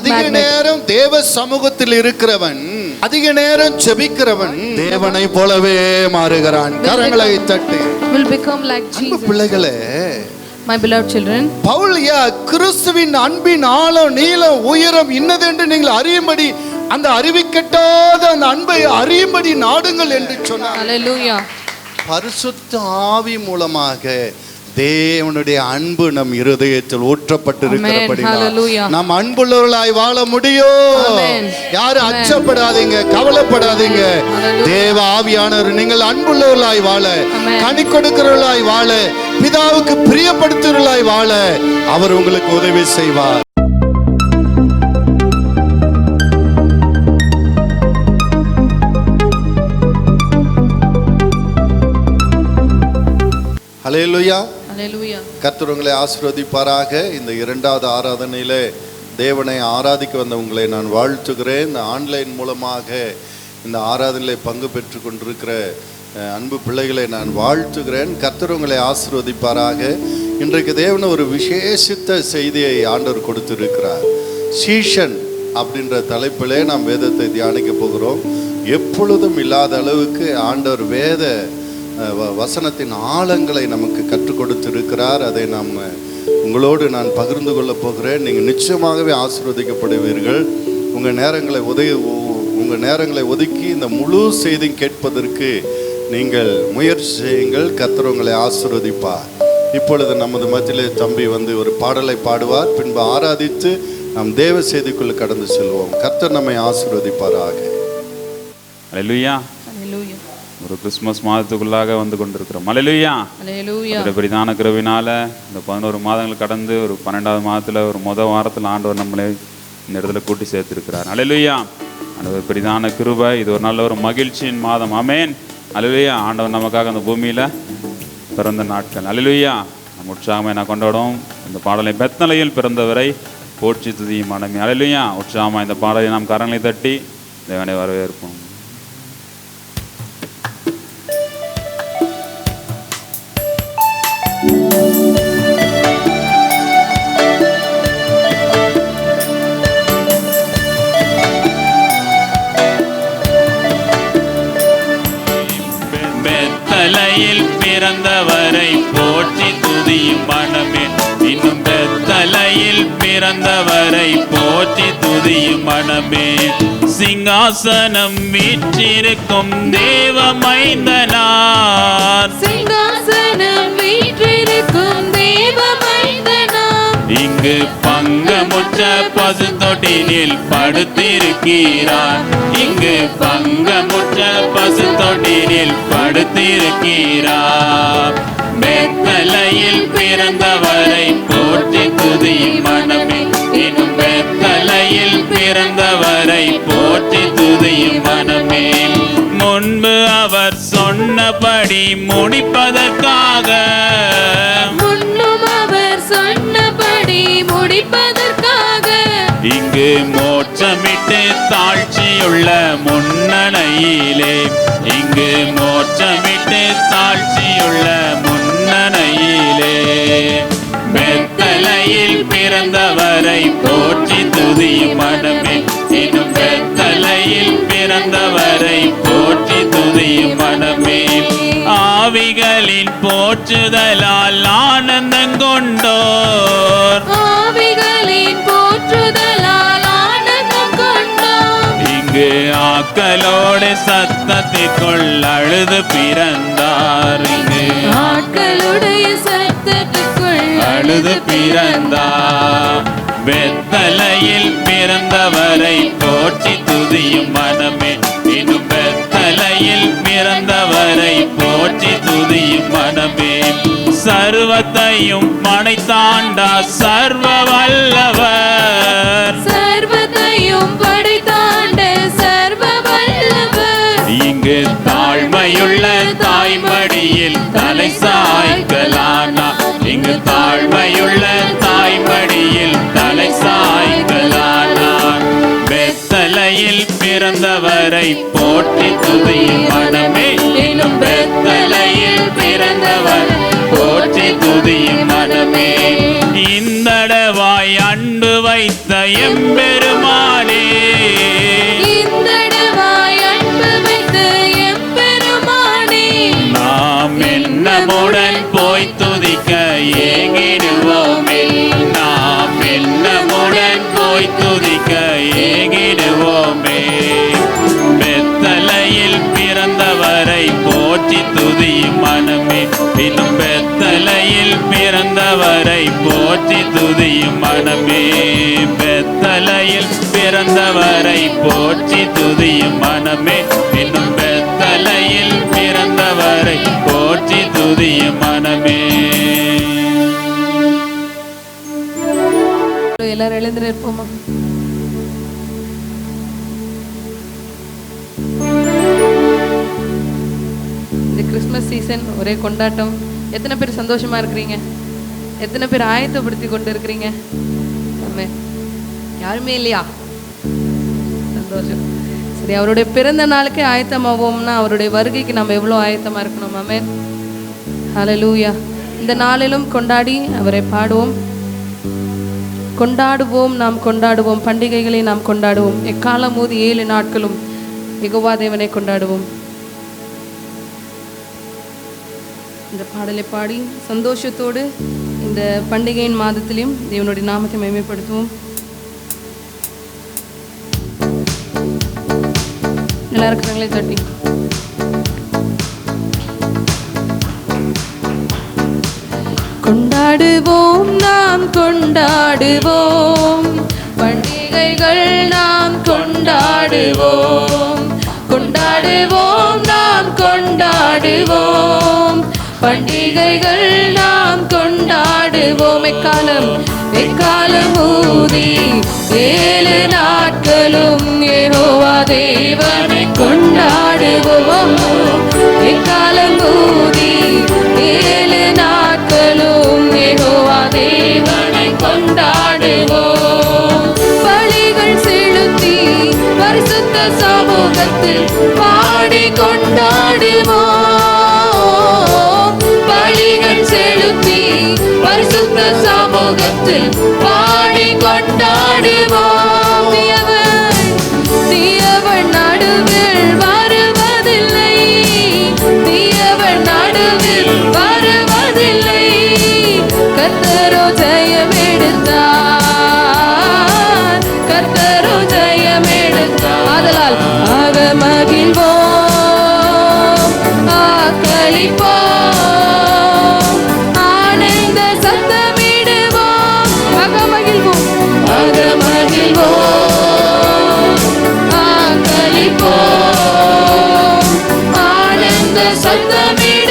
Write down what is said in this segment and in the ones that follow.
அதிக நேரம் தேவ சமூகத்தில் இருக்கிறவன், அதிக நேரம் ஜெபிக்கிறவன் தேவனை போலவே மாறுகிறான். கரங்களை தட்டி. Will become like Jesus. பிள்ளைகளே, my beloved children, பவுல் கிறிஸ்துவின் அன்பின் ஆழம் நீளம் உயரம் இன்னதென்று நீங்கள் அறியும்படி, அந்த அறிவிக்கட்டாத அந்த அன்பை அறியும்படி நாடுங்கள் என்று சொன்னார். Hallelujah. பரிசுத்த ஆவி மூலமாக தேவனுடைய அன்பு நம் இருதயத்தில் ஊற்றப்பட்டிருக்கிறபடியால் நாம் அன்புள்ளவர்களாய் வாழ முடியும். யாரும் அச்சப்படாதீங்க, கவலைப்படாதீங்க. தேவ ஆவியானவர் நீங்கள் அன்புள்ளவர்களாய் வாழ, கனி கொடுக்கிறவர்களாய் வாழ, பிதாவுக்கு பிரியப்படுத்துவர்களாய் வாழ அவர் உங்களுக்கு உதவி செய்வார். ஹல்லேலூயா. கர்த்தர் உங்களை ஆசீர்வதிப்பாராக. இந்த இரண்டாவது ஆராதனையிலே தேவனை ஆராதிக்க வந்த உங்களை நான் வாழ்த்துகிறேன். இந்த ஆன்லைன் மூலமாக இந்த ஆராதனையிலே பங்கு பெற்று கொண்டிருக்கிற அன்பு பிள்ளைகளை நான் வாழ்த்துகிறேன். கர்த்தர் உங்களை ஆசீர்வதிப்பாராக. இன்றைக்கு தேவன் ஒரு விசேஷித்த செய்தியை ஆண்டவர் கொடுத்திருக்கிறார். சீஷன் அப்படின்ற தலைப்பிலே நாம் வேதத்தை தியானிக்க போகிறோம். எப்பொழுதும் இல்லாத அளவுக்கு ஆண்டவர் வேத வசனத்தின் ஆழங்களை நமக்கு கற்றுக் கொடுத்திருக்கிறார். அதை நாம் உங்களோடு நான் பகிர்ந்து கொள்ள போகிறேன். நீங்கள் நிச்சயமாகவே ஆசீர்வதிக்கப்படுவீர்கள். உங்கள் நேரங்களை ஒதுக்கி இந்த முழு செய்தி கேட்பதற்கு நீங்கள் முயற்சி செய்யுங்கள். கர்த்தர் உங்களை ஆசீர்வதிப்பார். இப்பொழுது நமது மத்தியிலே தம்பி வந்து ஒரு பாடலை பாடுவார். பின்பு ஆராதித்து நாம் தேவ செய்திக்குள் கடந்து செல்வோம். கர்த்தர் நம்மை ஆசீர்வதிப்பாராக. அல்லேலூயா. ஒரு கிறிஸ்துமஸ் மாதத்துக்குள்ளாக வந்து கொண்டிருக்கிறோம். அல்லேலூயா. பெரிதான கிருபையினால இந்த 11 மாதங்கள் கடந்து ஒரு 12வது மாதத்தில் ஒரு முதல் வாரத்தில் ஆண்டவர் நம்மளை இந்த இடத்துல கூட்டி சேர்த்திருக்கிறார். அல்லேலூயா. ஆண்டவர் பெரிதான கிருபை. இது ஒரு நல்ல ஒரு மகிழ்ச்சியின் மாதம். ஆமென். அல்லேலூயா. ஆண்டவர் நமக்காக அந்த பூமியில் பிறந்த நாட்கள். அல்லேலூயா. நம்ம உற்சாகமாக நான் கொண்டாடும் இந்த பாடலை பெத்லகேமில் பிறந்தவரை போற்றி துதியும் மனமே. அல்லேலூயா. உற்சாகமாக இந்த பாடலை நாம் கரங்களை தட்டி தேவனை வரவேற்போம். பெத்லகேமில் பிறந்தவரை போற்றி துதியும் மனமே. இன்னும் பெத்லகேமில் பிறந்தவரை போற்றி துதியும் மனமே. சிங்காசனம் வீற்றிருக்கும் தேவ மைந்தனார், சிங்காசனம் வீற்றிருக்கும் தேவ மைந்தனார், இங்கு பங்கமுற்ற பசு தொட்டிலில் படுத்திருக்கிறார். இங்கு பங்கமுற்ற பசு தொட்டிலில் படுத்திருக்கிறார். பெத்லகேமில் பிறந்தவரை போற்றி துதியும் மனமே. இன்னும் பெத்லகேமில் பிறந்தவரை போற்றி துதியும் மனமே. முன்பு அவர் சொன்னபடி முடிப்பதற்காக, முன்னும் அவர் சொன்னபடி முடிப்பதற்காக, இங்கு மோட்சமிட்டு தாழ்ச்சியுள்ள முன்னணையிலே, இங்கு மோட்சமிட்டு தாழ்ச்சியுள்ள முன்னணையிலே, பெத்லகேமில் பிறந்தவரை போற்றி துதியும் மனமே. இன்னும் பெத்லகேமில் பிறந்தவரை போற்றி துதியும் மனமே. ஆவிகளின் போற்றுதலால் ஆனந்தங்கொண்டோர், ஆவிகளின் போற்றுதலால் ஆனந்தம் கொண்டோர், இங்கு ஆக்களோடு சத்தத்திற்குள் அழுது பிறந்தார். இங்கு ஆட்களுடைய சத்தத்துக்குள் அழுது பிறந்தார். பெத்லகேமில் பிறந்தவரை போற்றி துதியும் மனமே. இன்னும் பெத்லகேமில் பிறந்தவரை போற்றி துதியும் மனமே. சர்வத்தையும் படைத்தாண்டா சர்வ வல்லவர், சர்வத்தையும் படைத்தாண்ட சர்வ வல்லவர், இங்கு தாழ்மையுள்ள தாய்மடியில் தலை சாய்க்கலானா. இங்கு தாழ்மையுள்ள தாய்மடியில் தலை சாய்க்கலானார். பெத்லகேமில் பிறந்தவரை போற்றி துதியும் மனமே. இன்னும் பெத்லகேமில் பிறந்தவர் போற்றி துதியும் மனமே. இந்தடவாய் அன்பு வைத்த எம்பெருமானார், போய் துதிக்க ஏகிடுவோமே. பெத்தலையில் பிறந்தவரை போற்றி துதியும் மனமே, இன்னும் பெத்தலையில் பிறந்தவரை போற்றி துதியும் மனமே. பெத்தலையில் பிறந்தவரை போற்றி துதியும் மனமே, இன்னும் பெத்தலையில் பிறந்தவரை போற்றி துதியும் மனமே. எல்லாரும் எழுந்து நிற்போமா? இந்த கிறிஸ்மஸ் சீசன் ஒரே கொண்டாட்டம். எத்தனை பேர் சந்தோஷமா இருக்கிறீங்க? எத்தனை பேர் ஆயத்தப்படுத்தி கொண்டு இருக்கிறீங்க? யாருமே இல்லையா? சந்தோஷம். சரி, அவருடைய பிறந்த நாளுக்கே ஆயத்தமாவோம்னா அவருடைய வருகைக்கு நம்ம எவ்வளோ ஆயத்தமா இருக்கணும். ஆமென். ஹல்லேலூயா. இந்த நாளிலும் கொண்டாடி அவரை பாடுவோம். கொண்டாடுவோம், நாம் கொண்டாடுவோம். பண்டிகைகளை நாம் கொண்டாடுவோம். எக்காலம் ஊதி 7 நாட்களும் யெகோவா தேவனை கொண்டாடுவோம். இந்த பாடலை பாடி சந்தோஷத்தோடு இந்த பண்டிகையின் மாதத்திலையும் தேவனுடைய நாமத்தை மகிமைப்படுத்துவோம். எல்லாரும் கரங்களை தட்டி கொண்டாடுவோம், நாம் கொண்டாடுவோம். பண்டிகைகள் நாம் கொண்டாடுவோம். கொண்டாடுவோம், நாம் கொண்டாடுவோம். பண்டிகைகள் நாம் கொண்டாடுவோம். எக்காலம் ஊதி 7 நாட்களும் யெகோவா தேவனை கொண்டாடுவோம். எக்காலம் ஊதி 7 நாட்களும் யெகோவா தேவனை கொண்டாடுவோம். பலிகள் செலுத்தி பரிசுத்த சமூகத்தில் பாடி கொண்டாடுவோம். பலிகள் செலுத்தி பரிசுத்த சமூகத்தில் பாடி கொண்டாடுவோம். தீயவன் நடுவில் வருவதில்லை, தீயவன் நடுவில் வருவதில்லை. கர்த்தரோ ஜெயம் எடுத்தார், கர்த்தரோ ஜெயம் எடுத்தார். ஆதலால் ஆக மகிழ்வோம், ஆக்களிப்போம், ஆனந்த சத்தமிடுவோம். ஆக மகிழ்வோம், ஆக மகிழ்வோம், ஆக்களிப்போம், ஆனந்த சத்தமிடுவோம்.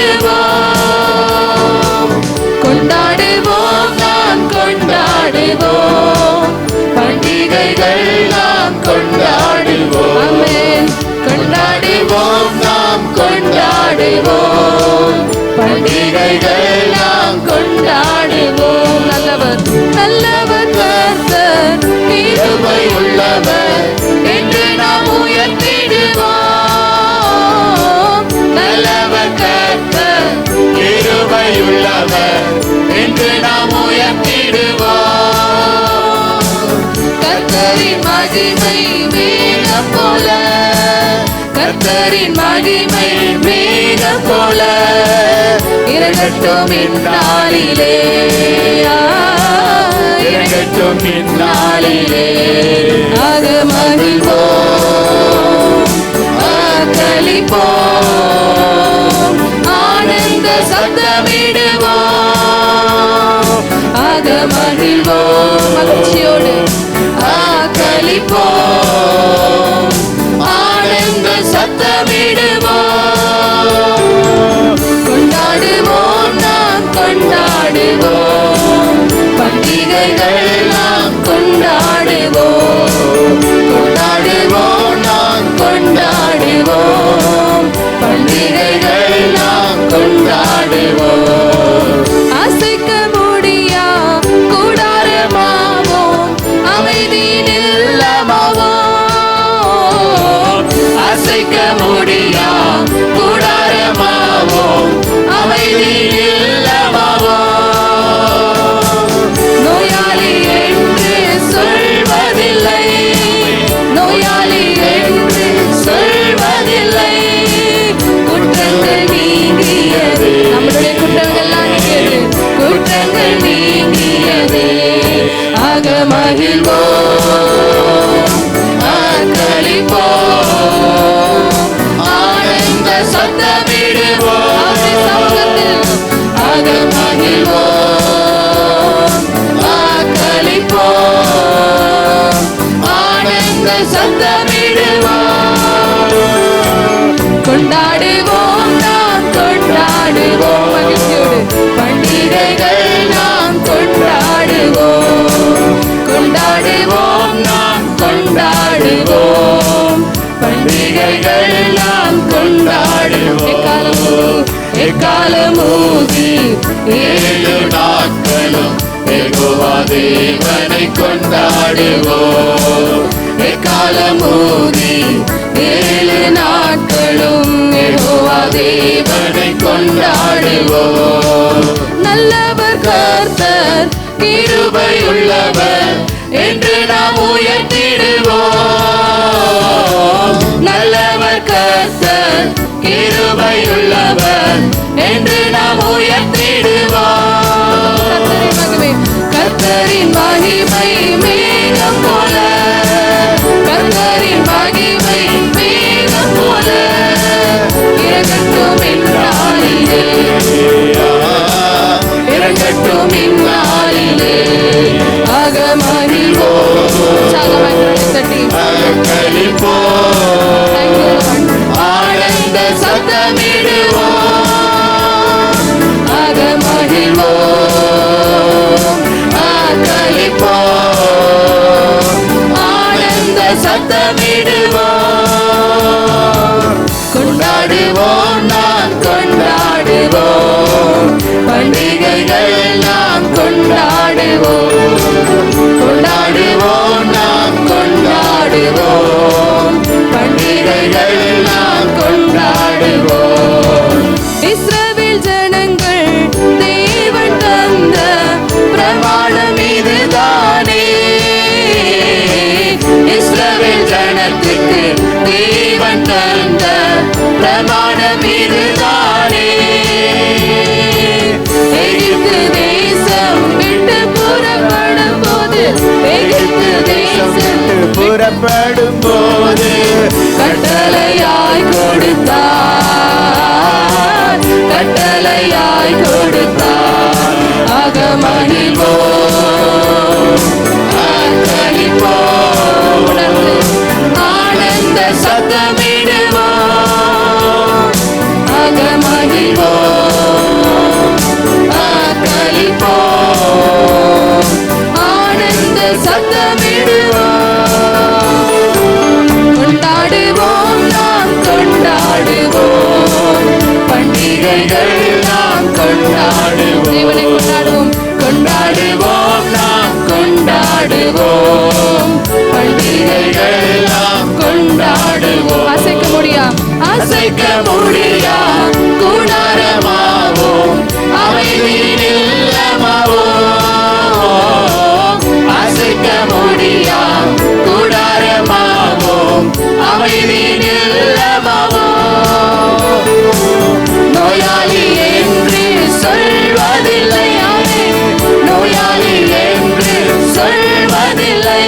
கொண்டாடுவோம், நாம் கொண்டாடுவோம். பண்டிகைகள் நாம் கொண்டாடுவோம். ஆமென். கொண்டாடுவோம், நாம் கொண்டாடுவோம். பண்டிகைகள் நாம் கொண்டாடுவோம். நல்லவர் நல்லவர் கர்த்தர், கிருபை உள்ளவர் என்று நாம் உயர்த்திடுவோம். நல்லவர் கர்த்தர், கிருபை உள்ளவர் என்று நாம் உயர்த்திடுவோம். கர்த்தரின் மகிமை மேகம் போல, கர்த்தரின் மகிமை மேகம் போல இறங்கட்டும் இந்நாளிலே, இறங்கட்டும் இந்நாளிலே. ஆக மகிழ்வோம், ஆக்களிப்போம், ஆனந்த சத்தமிடுவோம். ஆக மகிழ்வோம், மகிழ்ச்சியோடு ஆக்களிப்போம், ஆனந்த சத்தமிடுவோம். கொண்டாடுவோம், நாம் கொண்டாடுவோம். பண்டிகைகள் நாம் கொண்டாடுவோம். கொண்டாடுவோம், நாம் கொண்டாடுவோம். பண்டிகைகள் நாம் கொண்டாடுவோம். அசைக்க முடியா கூடாரமாவோம், அமைதியில் இல்லமாவோம். அசைக்க முடியா கூடாரமாவோம், அமைதியில் இல்லமாவோம். நோயாளி என்று சொல்வதில்லை, நோயாளி என்று சொல்வதில்லை. குற்றங்கள் நீங்கியது, நம்முடைய குற்றங்கள்லாம் நீங்கியது, குற்றங்கள் நீங்கியது. ஆக மகிழ்வோம், ஆனந்த சத்தமிடுவோம், கொண்டாடுவோம் நாம் கொண்டாடுவோம், மகிழ்ச்சியோடு பண்டிகைகள் நாம் கொண்டாடுவோம், கொண்டாடுவோம் நாம் கொண்டாடுவோம், பண்டிகைகள் நாம் கொண்டாடுவோம். எக்காலமூதி 7 நாட்களும் யெகோவா தேவனை கொண்டாடுவோம், எக்காலமூதி 7 நாட்களும் யெகோவா தேவனை கொண்டாடுவோம். நல்லவர் கர்த்தர் கிருபையுள்ளவர் என்று நாம் உயர்த்திடுவோம், நல்லவர் கர்த்தர் கிருபையுள்ளவர் என்று நாம் உயர்த்திடுவோம். கர்த்தரின் மகிமை மேகம் போல, கர்த்தரின் மகிமை மேகம் போல இறங்கட்டும் இந்நாளிலே, இறங்கட்டும் இந்நாளிலே. அகமகிழ்வோம், தட்டி ஆனந்த சத்தமிடுவோம், அகமகிழ்வோம், அக்களிப்போம், ஆனந்த சத்தமிடுவோம், கொண்டாடுவோம் நாம் கொண்டாடுவோம், பண்டிகைகள் நாம் கொண்டாடுவோம், கொண்டாடுவோம் நாம் கொண்டாடுவோம், பண்டிகைகள் நாம் கொண்டாடுவோம். இஸ்ரவேல் ஜனங்கள் தேவன் தந்த பிரமாணம் இதுதானே, இஸ்ரவேல் ஜனத்துக்கு தேவன் தந்த பிரமாணம் இதுதானே. எகிப்து தேசம் விட்டு புறப்படும் போது, எகிப்து தேசம் புறப்படும் போது கட்டளையாய் கொடுத்தார், கட்டளையாய் கொடுத்தார். அகமகிழ்வோம், அக்களிப்போம், ஆனந்த சத்தமிடுவோம், அகமகிழ்வோம், அக்களிப்போம், ஆனந்த சத்தமிடுவோம், கொண்டாடுவோம் நாம் கொண்டாடுவோம், பண்டிகைகள் நாம் கொண்டாடுவோம், தேவனை கொண்டாடுவோம், கொண்டாடுவோம் நாம் கொண்டாடுவோம், பண்டிகைகள் நாம் கொண்டாடுவோம். அசைக்க முடியா கூடாரமாவோம், அமைதியின் இல்லமாவோம், அசைக்க முடியா கூடாரமாவோம், அமைதியின் இல்லமாவோம். நோயாளி என்று சொல்வதில்லை, நோயாளி என்று சொல்வதில்லை,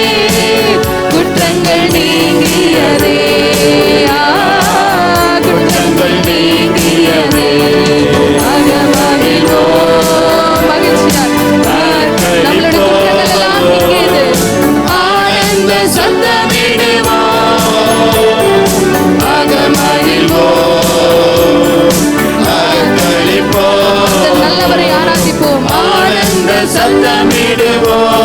குற்றங்கள் நீங்கியதே, குற்றங்கள் நீங்கியதே. அகமகிழ்வோம், மகிழ்ச்சியார் நம்மளுடைய குற்றங்கள் எல்லாம் நீங்கியது. ஆனந்த சத்தமிடுவோம், அகமகிழ்வோம், அக்களிப்போம், நல்லவரை ஆராதிப்போம், ஆனந்த சத்தமிடுவோம்,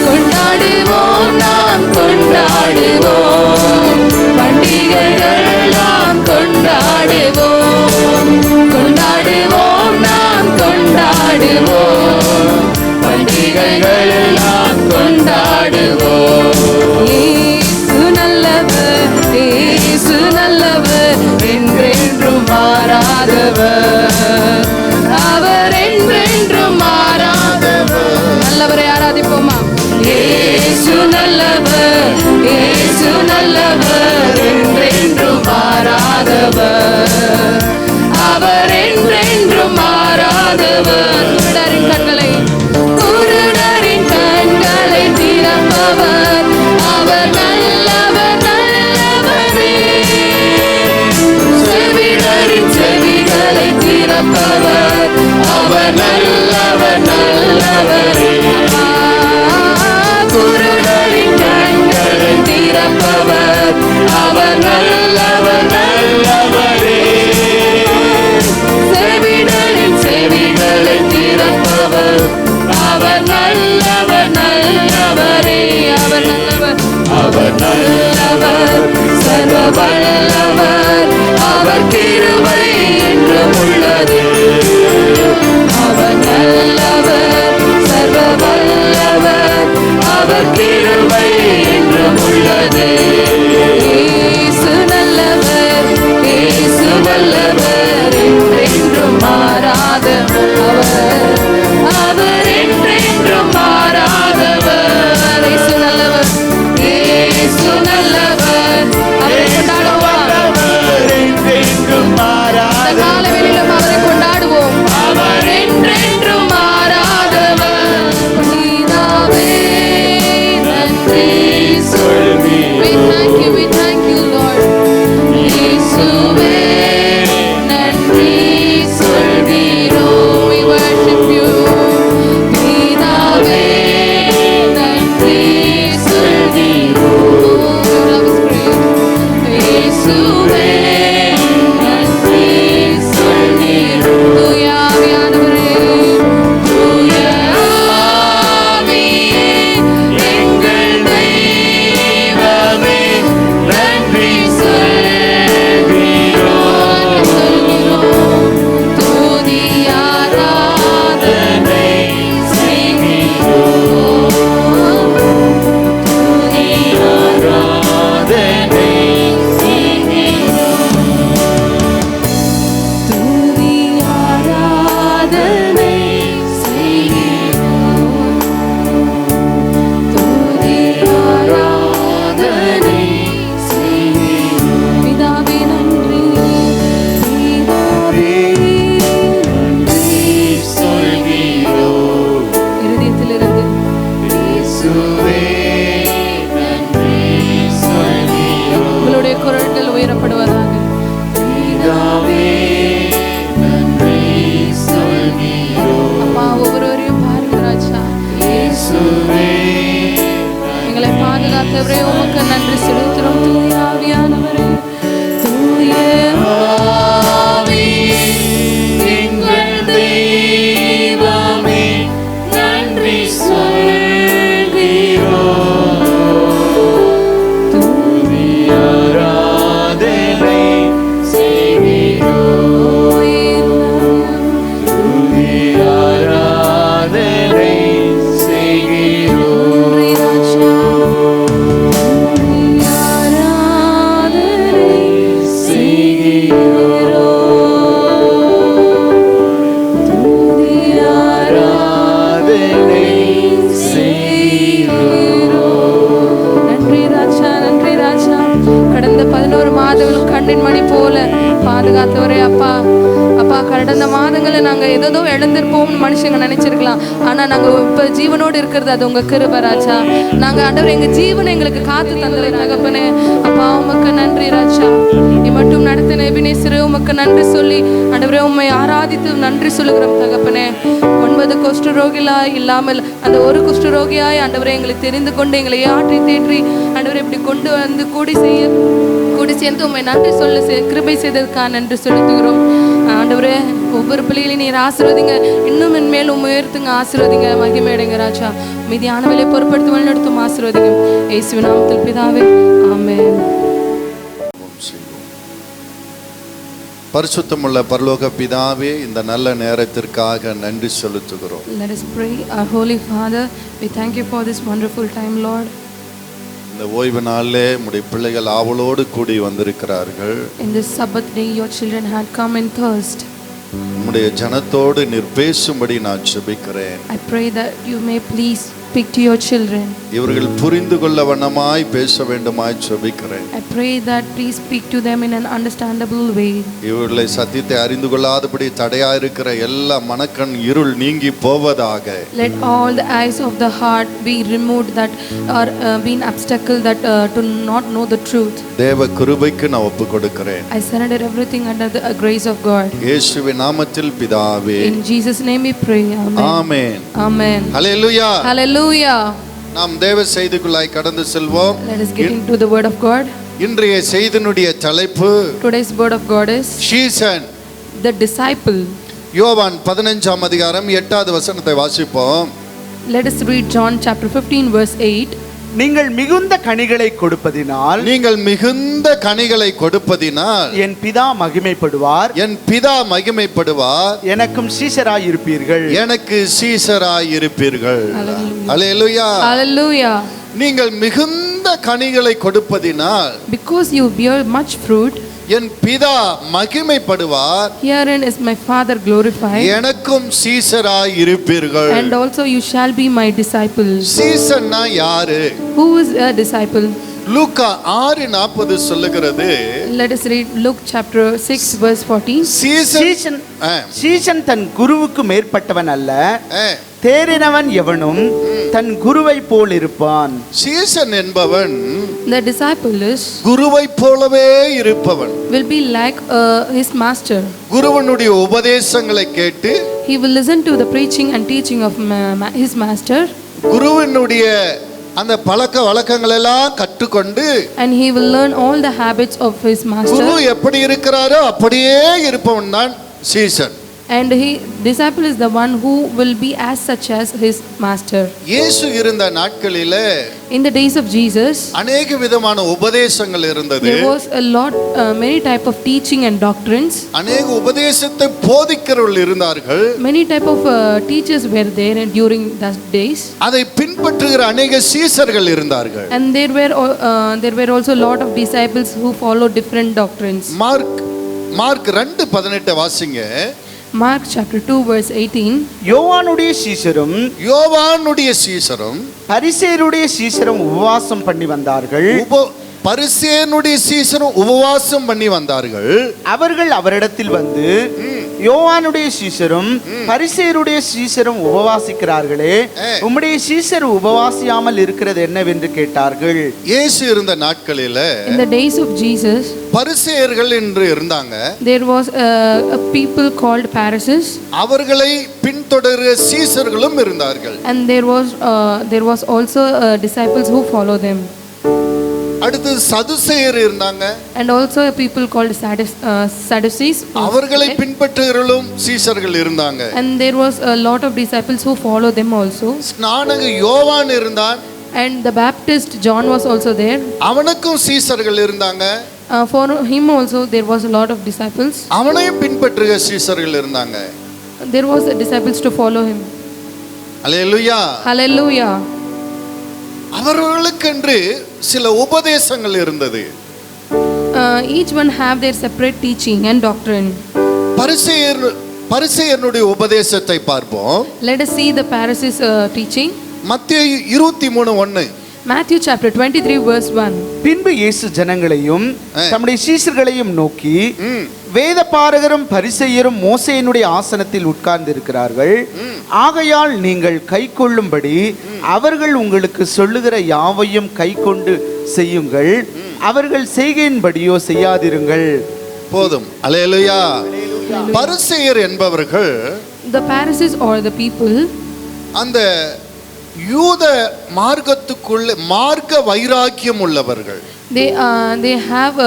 கொண்டாடுவோம் நாம் கொண்டாடுவோம், பண்டிகைகள் நாம் கொண்டாடுவோம், கொண்டாடுவோம் நாம் கொண்டாடுவோம், பண்டிகைகள் நாம் கொண்டாடுவோம். இயேசு நல்லவர், இயேசு நல்லவர், என்றென்றும் மாறாதவர், அவர் என்றென்றும் மாறாதவர். நல்லவரை ஆராதிப்போமா? இயேசு நல்லவர், இயேசு நல்லவர், என்றென்றும் மாறாதவர், அவர் என்றென்றும் மாறாதவர். குருடரின் கண்களை, குருடரின் கண்களை திறப்பவர், அவர் நல்லவர், நல்லவரே. செவிடரின் செவிகளை திறப்பவர், அவர் நல்லவர், நல்லவரே. குருடரின் கண்களை பாதுகாத்தவரே உமக்கு நன்றி செலுத்துகிறோம். தூய ஆவியானவரே, தூய ஆவியே, எங்கள் தெய்வமே, நன்றி சொல்கிறோம். துதி ஆராதனை செய்கிறோம். துதி ஆராதனை செய்கிறோம். கடந்த 11 மாதங்களும் கண்ணின் மணி போல பாதுகாத்தவரே அப்பா. அப்பா, கடந்த மாதங்களை நாங்கள் ஏதோ இழந்திருப்போம்னு மனுஷங்க நினைச்சிருக்கலாம். ஆனால் நாங்கள் இப்போ ஜீவனோடு இருக்கிறது அது உங்கள் கிருபை ராஜா. நாங்கள் ஆண்டவர் எங்கள் ஜீவனை எங்களுக்கு காத்து தந்தவை தகப்பனே. அப்பா உமக்கு நன்றி ராஜா. மட்டும் நடத்தின எபினேசரே உமக்கு நன்றி சொல்லி ஆண்டவரே உம்மை ஆராதித்து நன்றி சொல்லுகிறோம் தகப்பனே. 9 குஷ்டரோகிகளாய் இல்லாமல் அந்த ஒரு குஷ்டரோகியாய் ஆண்டவரே எங்களை தெரிந்து கொண்டு எங்களை ஆற்றி தேற்றி ஆண்டவரை இப்படி கொண்டு வந்து கூடி சேர்ந்து உண்மை நன்றி சொல்ல கிருபை செய்ததுக்காக நன்றி செலுத்துகிறோம் ஆண்டவரே. ஒவ்வொரு பிள்ளைகளையும் நீர் ஆசீர்வதிங்க, இன்னும் என் மேல் உயர்த்துங்க, ஆசீர்வதிங்க, மகிமையடைங்க ராஜா. மீதியான வேலை பொறுப்படுத்தி வழிநடத்தும் ஆசீர்வதிங்க. இயேசுவின் நாமத்தில் பிதாவே, ஆமென். பரிசுத்தமுள்ள பரலோக பிதாவே, இந்த நல்ல நேரத்திற்காக நன்றி செலுத்துகிறோம். Let us pray. Our Holy Father, we thank you for this wonderful time, Lord. இந்த ஓய்வு நாளிலே உம்முடைய பிள்ளைகள் ஆவலோடு கூடி வந்திருக்கிறார்கள். In this Sabbath day, your children had come in thirst. உம்முடைய ஜனத்தோடு நீர் பேசும்படி நான் ஜெபிக்கிறேன். I pray that you may please speak to your children. இவர்கள் புரிந்து கொள்ள வண்ணமாய் பேச வேண்டுமாய் ஜெபிக்கிறேன். I pray that please speak to them in an understandable way. இவர்களை சத்தியத்தை அறிந்து கொள்ளாதபடி தடையா இருக்கிற எல்லா மனக்கண் இருள் நீங்கி போவதாக. Let all the eyes of the heart be removed that are being obstacle that to not know the truth. தேவ கிருபைக்கு நான் ஒப்பு கொடுக்கிறேன். I surrender everything under the grace of God. இயேசுவின் நாமத்தில் பிதாவே, In Jesus name we pray. Amen. Amen. Amen. Hallelujah. Hallelujah. நாம் தேவ செய்திக்குள்ளாய் கடந்து செல்வோம். Let us get into the word of God. இன்றைய செய்தியினுடைய தலைப்பு Today's word of God is season. the disciple. யோவான் 15ஆம் அதிகாரம் 8வது வசனத்தை வாசிப்போம். Let us read John chapter 15 verse 8. நீங்கள் மிகுந்த கனிகளை கொடுப்பதினால் நீங்கள் மிகுந்த கனிகளை கொடுப்பதினால் என் பிதா மகிமைப்படுவார், என் பிதா மகிமைப்படுவார், எனக்கும் சீஷராய் இருப்பீர்கள். எனக்கு சீசராய் இருப்பீர்கள். அல்லேலூயா. Hallelujah. நீங்கள் மிகுந்த கனிகளை கொடுப்பதினால் Because you bear much fruit, என் பிதா மகிமைப்படுவார், herein is my Father glorified, எனக்கும் சீசராய் இருப்பீர்கள். and also you shall be my disciples. சீசன்னா யாரு? Who is a disciple? லூக்கா 6:40 சொல்லுகிறது. Let us read Luke chapter 6 verse 14. சீஷன் சீஷன் தன் குருவுக்கு மேற்பட்டவன் அல்ல, தேறினவன் எவனும் தன் குருவை போல் இருப்பான். சீசன் என்பவன் The disciple is குருவை போலவே இருப்பவன். will be like his master. குருவனுடைய உபதேசங்களை கேட்டு He will listen to the preaching and teaching of his master. குருவினுடைய அந்த பழக்க வழக்கங்கள் எல்லாம் கற்றுக்கொண்டு And he will learn all the habits of his Guru master. எப்படி இருக்கிறாரோ அப்படியே இருப்பவன் தான் season. And he disciple is the one who will be as such as his master. இயேசு இருந்த நாட்களிலே In the days of Jesus, அநேக விதமான உபதேசங்கள் இருந்தது. there was a lot many type of teaching and doctrines. அநேக உபதேசத்தை போதிக்கிறவர்கள் இருந்தார்கள். Many type of teachers were there during those days. அதை பின்பற்றுகிற அநேக சீசர்கள் இருந்தார்கள். And there were also a lot of disciples who followed different doctrines. Mark 2:18 வாசிங்க. Mark chapter 2 verse 18. யோவானுடைய சீஷரும் பரிசேயருடைய சீஷரும் உபவாசம் பண்ணி வந்தார்கள். பரிசேயனுடைய சீஷரும் உபவாசம் பண்ணி வந்தார்கள். அவர்கள் அவரிடத்தில் வந்து, யோவானுடைய சீஷரும் பரிசேயருடைய சீஷரும் உபவாசிக்கிறார்களே, உம்முடைய சீஷர் உபவாசியாமல் இருக்கிறது என்னவென்று கேட்டார்கள். இயேசு இருந்த நாட்களில In the days of Jesus, பரிசேயர்கள் என்று இருந்தாங்க. there was a people called Pharisees. அவர்களை பின் பின்தொடர்கிற சீசர்களும் இருந்தார்கள். And there was also disciples who follow them. அடுத்து சதுசேயர் இருந்தாங்க. And also people called Sadducees. அவர்களை பின்பற்றுகிறவர்களும் சீசர்கள் இருந்தாங்க. And there was a lot of disciples who follow them also. ஸ்நானக யோவான் இருந்தான். And the Baptist John was also there. அவனுக்கும் சீசர்கள் இருந்தாங்க. For him also there was a lot of disciples. அவனையும் பின்பற்றுகிற சீசர்கள் இருந்தாங்க. There was disciples to follow him. Hallelujah. Hallelujah. அவர்களுக்கென்று சில உபதேசங்கள் இருந்தது. Each one have their separate teaching and doctrine. பரிசேயருடைய உபதேசத்தை பார்ப்போம். Let us see the Pharisees teaching. மத்தேயு 23:1. Matthew chapter 23 verse 1. பின்பு இயேசு ஜனங்களையும் தம்முடைய சீஷர்களையும் நோக்கி, வேத பாரகரும் பரிசேயரும் மோசேயினுடைய ஆசனத்தில் உட்கார்ந்து இருக்கிறார்கள். ஆகையால் நீங்கள் கைக்கொள்ளும்படி அவர்கள் உங்களுக்கு சொல்லுகிற யாவையும் கைக்கொண்டு செய்யுங்கள். அவர்கள் செய்கையின்படியோ செய்யாதிருங்கள். போதும். அல்லேலூயா. பரிசேயர் என்பவர்கள், The Pharisees or the people, அந்த யூத மார்க்கத்துக்குள்ள மார்க்க வைராக்கியம் உள்ளவர்கள். they have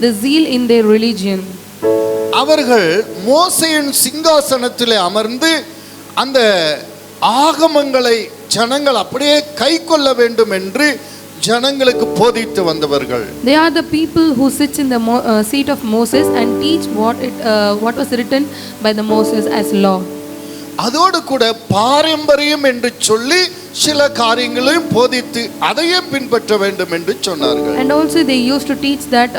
the zeal in their religion. அவர்கள் மோசேயின் சிங்காசனத்திலே அமர்ந்து அந்த ஆகமங்களை ஜனங்கள் அப்படியே கைக்கொள்ள வேண்டும் என்று ஜனங்களுக்கு போதித்து வந்தவர்கள். They are the people who sits in the seat of Moses and teach what was written by the Moses as law. அதோடு கூட பாரம்பரியம் என்று சொல்லி சில காரியங்களையும் போதித்து அதையே பின்பற்ற வேண்டும் என்று சொன்னார்கள். And also they used to teach that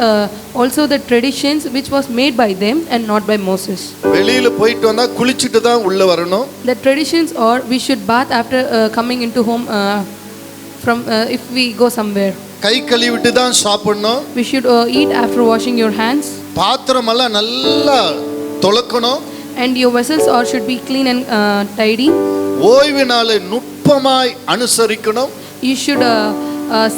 also the traditions which was made by them and not by Moses. வெளியில போயிட்டு வந்தா குளிச்சிட்டு தான் உள்ள வரணும். The traditions are we should bath after coming into home from if we go somewhere. கை கழுவிட்டு தான் சாப்பிடணும். We should eat after washing your hands. பாத்திரம் எல்லாம் நல்லா துலக்கணும். And your vessels or should be clean and tidy. ஓய்வு நாளை நுட்பமாய் அனுசரிக்கணும். You should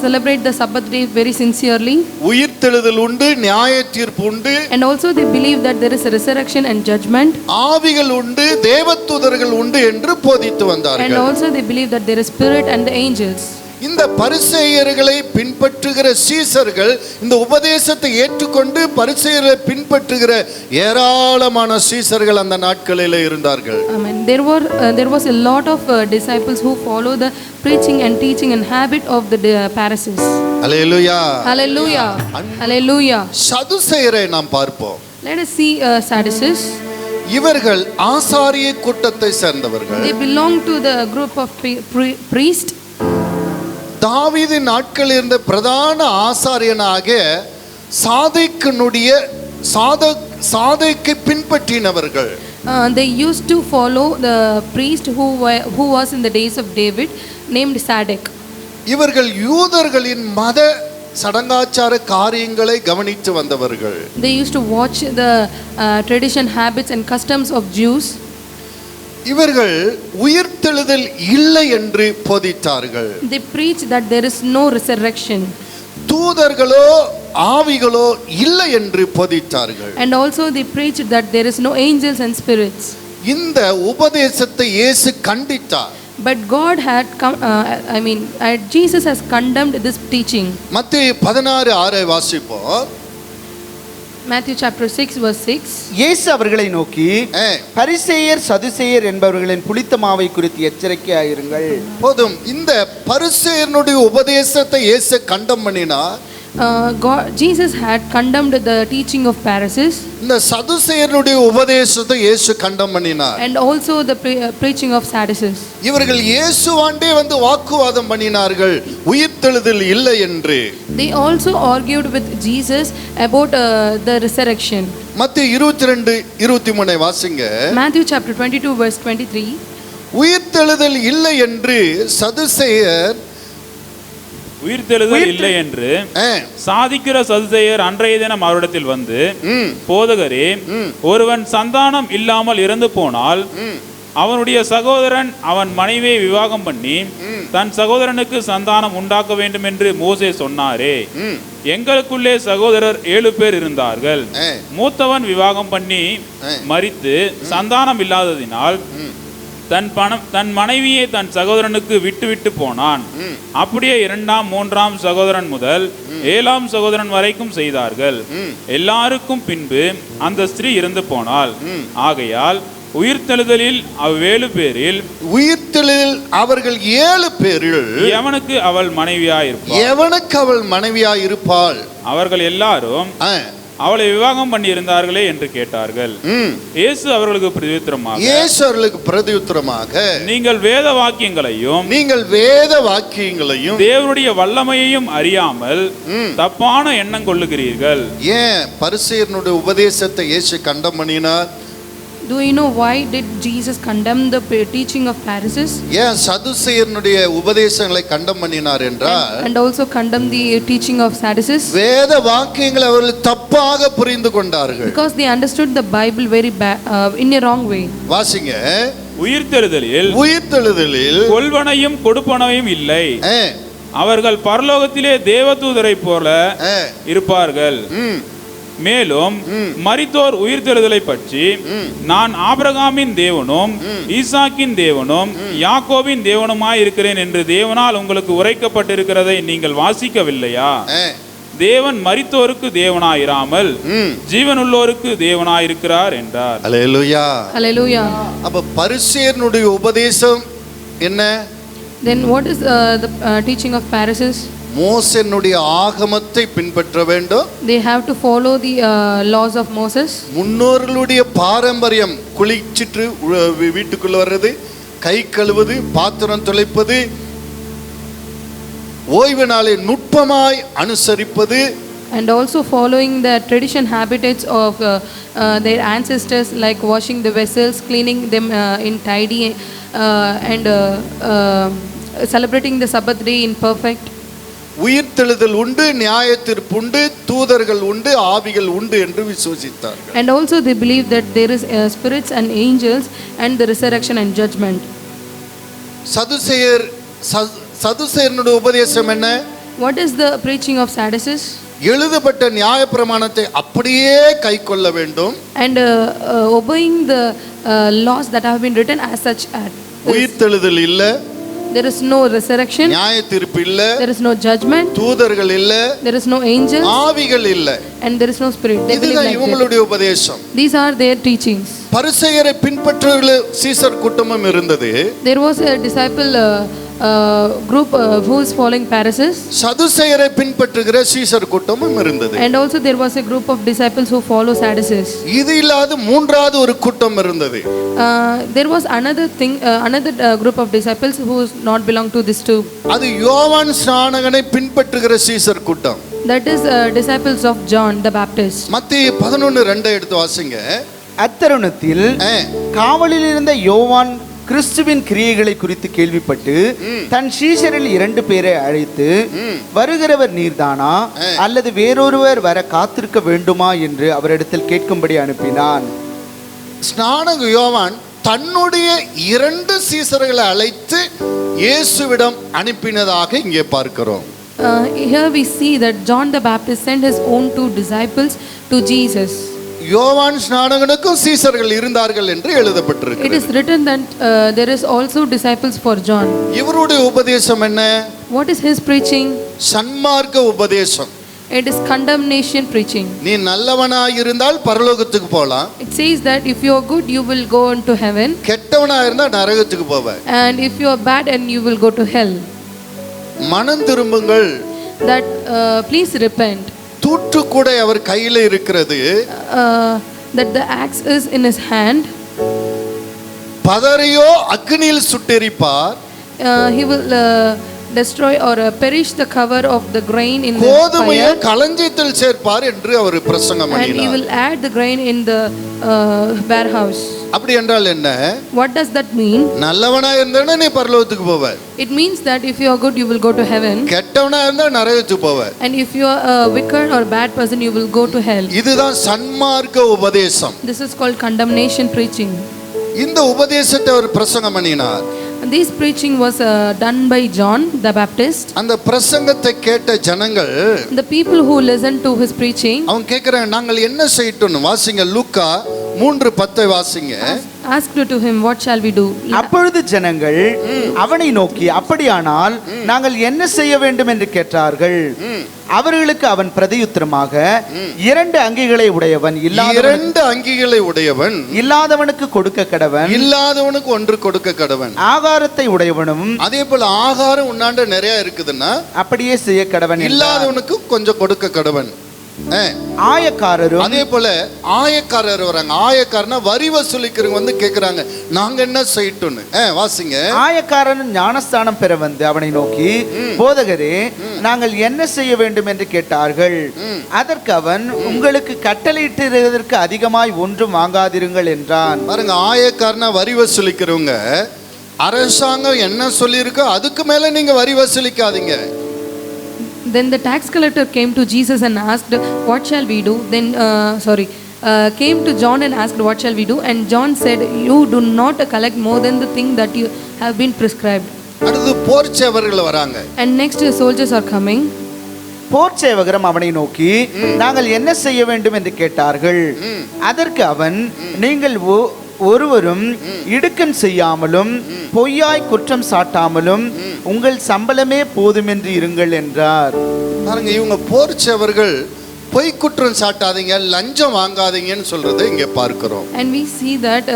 celebrate the Sabbath day very sincerely. உயிர்த்தெழுதல் உண்டு, நியாய தீர்ப்பு உண்டு. And also they believe that there is a resurrection and judgment. ஆவிகள் உண்டு, தேவதூதர்கள் உண்டு என்று போதித்து வந்தார்கள். And also they believe that there is spirit and the angels. இந்த பரிசேயர்களை பின்பற்றுகிற சீசர்கள் இந்த உபதேசத்தை ஏற்றுக்கொண்டு பரிசேயரை பின்பற்றுகிற ஏராளமான சீசர்கள் அந்த நாட்களில் இருந்தார்கள். Amen. There was a lot of disciples who follow the preaching and teaching and habit of the Pharisees. Hallelujah. Hallelujah. Hallelujah. சதுசேயரை நாம் பார்ப்போம். Let us see Sadducees. இவர்கள் ஆசாரிய கூட்டத்தை சேர்ந்தவர்கள். They belong to the group of priests. தாவீது நாட்களில் இருந்த பிரதான ஆசாரியனாக சாதோக்கை பின்பற்றினவர்கள். They used to follow the priest who was in the days of David named Sadek. இவர்கள் யூதர்களின் மத சடங்காச்சார காரியங்களை கவனித்து வந்தவர்கள். They used to watch the tradition, habits and customs of Jews. இவர்கள் உயிர்த்தெழுதல் இல்லை என்று போதித்தார்கள். They preach that there is no resurrection. தூதர்களோ ஆவிகளோ இல்லை என்று போதித்தார்கள். And also they preach that there is no angels and spirits. இந்த உபதேசத்தை இயேசு கண்டித்தார். But God had Jesus has condemned this teaching. மத்தேயு 16:6 வாசிப்போம். Matthew chapter 6 verse 6. இயேசு அவர்களை நோக்கி, பரிசேயர் சதுசேயர் என்பவர்களின் புளித்த மாவை குறித்து எச்சரிக்கையாயிருங்கள். போதும். இந்த பரிசேயனுடைய உபதேசத்தை இயேசு கண்டம் பண்ணினார். Jesus had condemned the teaching of Pharisees. இந்த சதுசேயனுடைய உபதேசத்தை இயேசு கண்டம் பண்ணினார். And also the preaching of Sadducees. இவர்கள் இயேசுவாண்டே வந்து வாக்குவாதம் பண்ணினார்கள் உயிர்த்தெழுதல் இல்லை என்று. They also argued with Jesus about the resurrection. மத்தேயு 22:23 வாசிங்க. Matthew chapter 22 verse 23. உயிர்த்தெழுதல் இல்லை என்று சதுசேயர் உயிர்த்தெழுதல் இல்லை என்று சாதிக்கிற சதுசேயர் அன்றைய தினம் அவரிடத்தில் வந்து, போதகரே, ஒருவன் சந்தானம் இல்லாமல் இறந்து போனால் அவனுடைய சகோதரன் அவன் மனைவியை விவாகம் பண்ணி தன் சகோதரனுக்கு சந்தானம் உண்டாக்க வேண்டும் என்று மோசே சொன்னாரே. எங்களுக்குள்ளே சகோதரர் 7 பேர் இருந்தார்கள். மூத்தவன் விவாகம் பண்ணி மரித்து சந்தானம் இல்லாததினால் தன் மனைவியை தன் சகோதரனுக்கு விட்டு போனான். அப்படியே 2ஆம் 3ஆம் சகோதரன் முதல் 7ஆம் சகோதரன் வரைக்கும் செய்தார்கள். எல்லாருக்கும் பின்பு அந்த ஸ்திரீ இறந்து போனாள். ஆகையால் உயிர்த்தெழுதலில் 7 பேரில் அவர்கள் 7 பேரில் எவனுக்கு அவள் மனைவியாயிருப்பாள்? அவர்கள் எல்லாரும் அவளை விவாகம் பண்ணி இருந்தார்களே என்று கேட்டார்கள். இயேசு அவர்களுக்கு பிரதியுத்தரமாக நீங்கள் வேத வாக்கியங்களையும் தேவனுடைய வல்லமையையும் அறியாமல் தப்பான எண்ணம் கொள்ளுகிறீர்கள். ஏன் பரிசேயனுடைய உபதேசத்தை இயேசு கண்டம் பண்ணினார்? Do you know why did Jesus condemn the teaching of Pharisees? ஏன் சதுசேயனுடைய உபதேசங்களை கண்டம் பண்ணினார் என்றால், and also condemn the teaching of Sadducees? வேத வாக்கியங்களை அவர்கள் தப்பாக புரிந்து கொண்டார்கள். Because they understood the Bible very in a wrong way. வாசிங்க. உயிர்த்தெழுதலில் கொல்வனையும் கொடுப்பனையும் இல்லை. அவர்கள் பரலோகத்திலே தேவதூதரை போல இருப்பார்கள். மேலும் மரித்தோர் உயிர்த்தெழுதலை பற்றி நான் ஆபிரகாமின் தேவனும் ஈசாக்கின் தேவனும் யாக்கோபின் தேவனுமாய் இருக்கிறேன் என்று தேவனால் உங்களுக்கு உரைக்கப்பட்டிருக்கிறதை நீங்கள் வாசிக்கவில்லையா? தேவன் மரித்தோருக்கு தேவனாயிராமல் ஜீவனுள்ளோருக்கு தேவனாயிருக்கிறார் என்றார். அல்லேலூயா, அல்லேலூயா. அப்ப பரிசேயனுடைய உபதேசம் என்ன? Then what is the teaching of Pharisees? மோசேனுடைய ஆகமத்தை பின்பற்ற வேண்டும். They have to follow the laws of Moses. முன்னோர்களுடைய பாரம்பரியம், குளிச்சிட்டு வீட்டுக்குள்ள வர்றது, கை கழுவது, பாத்திரம் துளைப்பது, ஓய்வு நாளை நுட்பமாய் அனுசரிப்பது, and also following the tradition habitats of their ancestors, like washing the vessels, cleaning them in tidy, and celebrating the Sabbath day in perfect. உயிர்த்தெழுதல் உண்டு, நியாயத்தீர்ப்பு உண்டு, தூதர்கள் உண்டு, ஆவிகள் உண்டு என்று விசுவசித்தார்கள். And also they believe that there is spirits and angels and the resurrection and judgment. சதுசேயனுடைய உபதேசம் என்ன? What is the preaching of Sadducees? எழுதப்பட்ட நியாயப்பிரமாணத்தை அப்படியே கைக்கொள்ள வேண்டும். And obeying the laws that have been written as such. உயிர்த்தெழுதல் இல்ல, there is no resurrection, நியாயத்தீர்ப்பு இல்ல, there is no judgment, தூதர்கள் இல்ல, there is no angels, ஆவிகள் இல்ல, and there is no spirit. இதுதான் இவங்களுடைய உபதேசம். These are their teachings. பரிசேயரை பின்பற்றுகிற சீசர் கூட்டமும் இருந்தது. There was a disciple group who is following Pharisees. சதுசேயரை பின்பற்றுகிற சீசர் கூட்டமும் இருந்தது. And also there was a group of disciples who follow Sadducees. இது இல்லாத மூன்றாவது ஒரு கூட்டம் இருந்தது. There was another thing, another group of disciples who not belong to this two. அது யோவான் ஸ்நானகனை பின்பற்றுகிற சீசர் கூட்டம். That is disciples of John the Baptist. மத்தேயு 11:2 எடுத்து வாசிங்க. அத்தருணத்தில் காவலில் இருந்த யோவான் கிறிஸ்துவின் கிரியைகளை குறித்து கேள்விப்பட்டு தன் சீஷரில் 2 பேரை அழைத்து, வருகிறவர் நீர்தானா அல்லது வேறொருவர் வர காத்திருக்க வேண்டுமா என்று அவரிடத்தில் கேட்கும்படி அனுப்பினான். ஸ்நானக யோவான் தன்னுடைய 2 சீஷர்களை அழைத்து இயேசுவிடம் அனுப்பினதாக இங்கே பார்க்கிறோம். Here we see that John the Baptist sent his own 2 disciples to Jesus. யோவான் ஸ்நானகனுக்கும் சீஷர்கள் இருந்தார்கள் என்று எழுதப்பட்டிருக்கிறது. It is written that there is also disciples for John. இவருடைய உபதேசம் என்ன? What is his preaching? சன்மார்க்க உபதேசம். It is condemnation preaching. நீ நல்லவனாய் இருந்தால் பரலோகத்துக்கு போலாம். It says that if you are good you will go into heaven. கெட்டவனாய் இருந்தா நரகத்துக்கு போவ. And if you are bad and you will go to hell. மனம் திரும்புங்கள். That please repent. தூற்றுக்கூடை அவர் கையில் இருக்கிறது. That the axe is in his hand. பதரையோ அக்னியில் சுட்டெரிப்பார். He will destroy or perish the cover of the grain in the கோதுமையை களஞ்சியத்தில் சேர்ப்பார் என்று அவர் பிரசங்கம் பண்ணினார். And he will add the grain in the warehouse. அப்படி என்றால் என்ன? What does that mean? நல்லவனா இருந்தா நீ பரலோகத்துக்கு போவ. It means that if you are good you will go to heaven. கெட்டவனா இருந்தா நரகத்துக்கு போவ. And if you are a wicked or bad person you will go to hell. இதுதான் சன்மார்க்க உபதேசம். This is called condemnation preaching. இந்த உபதேசத்தை அவர் பிரசங்கம் பண்ணினார். And this preaching was done by John the Baptist. அந்த பிரசங்கத்தை கேட்ட ஜனங்கள், the people who listened to his preaching, அவங்க கேக்குறாங்க நாங்கள் என்ன செய்யட்டும்? வாசிங்க லூக்கா 3:10 வாசிங்க. asked to him, what shall we do? அப்பொழுது ஜனங்கள் அவனை நோக்கி, அப்படியானால் நாங்கள் என்ன செய்ய வேண்டும் என்று கேட்டார்கள். அவர்களுக்கு அவன் பிரதியுத்தரமாக, 2 அங்கிகளை உடையவன் இல்லாதவனுக்கு கொடுக்க கடவன், இல்லாதவனுக்கு ஒன்று கொடுக்க கடவன். ஆகாரத்தை உடையவனும் அதே போல ஆகாரம் உன்னாண்ட நிறைய இருக்குதுன்னா அப்படியே செய்ய கடவன், இல்லாதவனுக்கு கொஞ்சம் கொடுக்க கடவன். ஆயக்காரரும் அதே போல ஆயக்காரர் வராங்க. ஆயக்காரனா வரி வசூலிக்கிறவங்க வந்து கேக்குறாங்க, நாங்க என்ன செய்யட்டும்னு. வாசிங்க. ஆயக்காரன் ஞானஸ்தானம் பெற வந்து அவனை நோக்கி, போதகரே, நாங்கள் என்ன செய்ய வேண்டும் என்று கேட்டார்கள். அதற்கு அவன், உங்களுக்கு கட்டளையிட்டதற்கு அதிகமாய் ஒன்றும் வாங்காதிருங்கள் என்றான். பாருங்க, ஆயக்காரனா வரி வசூலிக்கிறவங்க, அரசாங்கம் என்ன சொல்லியிருக்கோ அதுக்கு மேல நீங்க வரி வசூலிக்காதீங்க. Then the tax collector came to Jesus and asked, what shall we do? Then came to John and asked, what shall we do? And John said, you do not collect more than the thing that you have been prescribed. அடுத்து போர்ச்சேவர்கள் வராங்க. And next soldiers are coming. போர்ச்சேவகரும் அவனை நோக்கி, நாங்கள் என்ன செய்ய வேண்டும் என்று கேட்டார்கள். அதற்கு அவன், நீங்கள் ஒருவரும் இடுக்கண் செய்யாமலும் பொய்யாய் குற்றம் சாட்டாமலும் உங்கள் சம்பளமே போதுமென்று இருங்கள் என்றார். பாருங்க, இவங்க போர்ச்சவர்கள் பொய் குற்றம் சாட்டாதீங்க, லஞ்சம் வாங்காதீங்கன்னு சொல்றதை இங்க பார்க்கிறோம். And we see that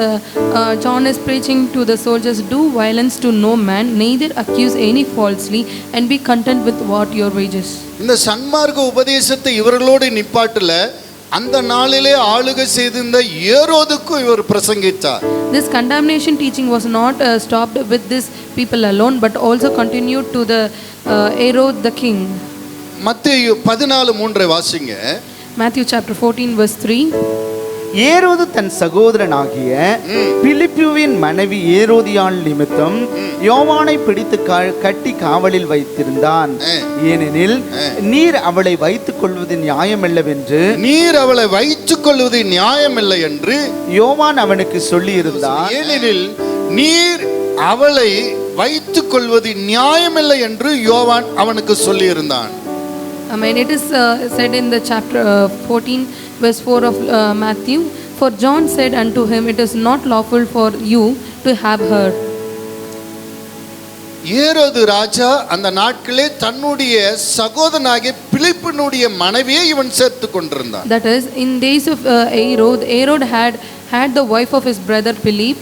John is preaching to the soldiers, do violence to no man, neither accuse any falsely, and be content with what your wages. இந்த சன்மார்க்க உபதேசத்தை இவர்களோடு நிப்பாட்டல, அந்த நாளிலே ஆளுகை செய்திருந்த ஏரோதுக்கும் இவர் பிரசங்கித்தார். This condemnation teaching was not stopped with this people alone, but also continued to the Herod the king. மத்தேயு 14:3 வாசிங்க. Matthew chapter 14 verse 3. ஏரோது தன் சகோதரனாகிய பிலிப்புவின் மனைவி ஏரோதியாள் நிமித்தம் யோவானை பிடித்து கட்டி காவலில் வைத்திருந்தான். ஏனெனில் நீர் அவளை வைத்துக் கொள்வது நியாயமில்லை என்று யோவான் அவனுக்கு சொல்லி இருந்தான். ஏனெனில் நீர் அவளை வைத்துக் கொள்வது நியாயமில்லை என்று யோவான் அவனுக்கு சொல்லி இருந்தான். Amen. It is said in the chapter 14 verse 4 of Matthew, for John said unto him, it is not lawful for you to have her. ஏரோது ராஜா அந்த நாட்களே தன்னுடைய சகோதரனாகிய பிலிப்புனுடைய மனைவியை இவன் சேர்த்து கொண்டிருந்தான். That is, in days of Herod had the wife of his brother Philip.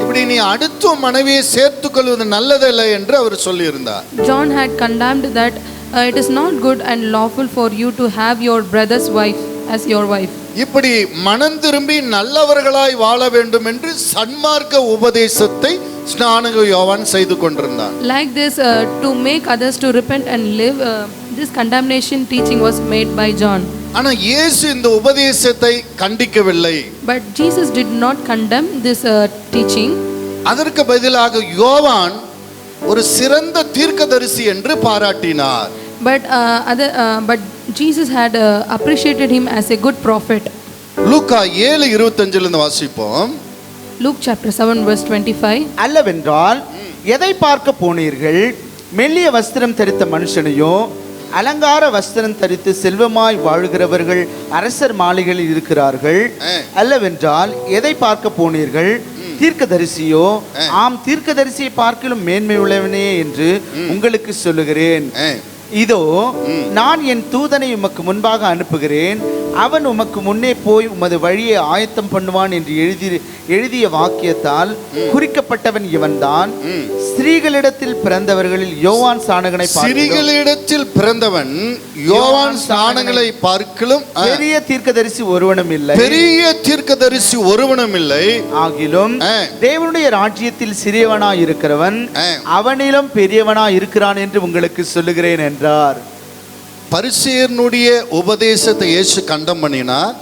இப்படி நீ அடுத்த மனைவியை சேர்த்துக் கொள்வது நல்லதல்ல என்று அவர் சொல்லி இருந்தார். John had condemned that it is not good and lawful for you to have your brother's wife as your wife. இப்படி மனம் திரும்பி நல்லவர்களாய் வாழ வேண்டும் என்று சன்மார்க்க உபதேசத்தை ஸ்நானக யோவான் செய்து கொண்டிருந்தான். Like this, to make others to repent and live, this condemnation teaching was made by John. ஆனா இயேசு இந்த உபதேசத்தை கண்டிக்கவில்லை. But Jesus did not condemn this teaching. அதற்கு பதிலாக யோவான் ஒரு சிறந்த தீர்க்கதரிசி என்று பாராட்டினார். But Jesus had appreciated him as a good prophet. லூக்கா 7:25 இருந்து வாசிப்போம். Luke chapter 7 verse 25. அல்லவென்றால் எதை பார்க்க போனீர்கள்? மெல்லிய வஸ்திரம் தரித்த மனுஷனையோ? அலங்கார வஸ்திரம் தரித்து செல்வமாய் வாழ்கிறவர்கள் அரசர் மாளிகையில் இருக்கிறார்கள். அல்லவென்றால் எதை பார்க்க போனீர்கள்? தீர்க்கதரிசியோ? ஆம், தீர்க்கதரிசியை பார்க்கிலும் மேன்மை உள்ளவனே என்று உங்களுக்கு சொல்லுகிறேன். இதோ நான் என் தூதனை உமக்கு முன்பாக அனுப்புகிறேன், அவன் உமக்கு முன்னே போய் உமது வழியை ஆயத்தம் பண்ணுவான் என்று எழுதிய வாக்கியத்தால் குறிக்கப்பட்டவன் இவன்தான். ஸ்திரீகளிடத்தில் பிறந்தவர்களில் யோவான் ஸ்நானகனை ஸ்திரீகளிடத்தில் பிறந்தவன் யோவான் ஸ்நானங்களை பார்க்கிலும் பெரிய தீர்க்கதரிசி ஒருவனும் இல்லை. ஆகிலும் தேவனுடைய ராஜ்யத்தில் சிறியவனாய் இருக்கிறவன் அவனிலும் பெரியவனாய் இருக்கிறான் என்று உங்களுக்கு சொல்லுகிறேன் என்றார். பரிசேயனுடைய உபதேசத்தை இயேசு கண்டம் பண்ணினார்.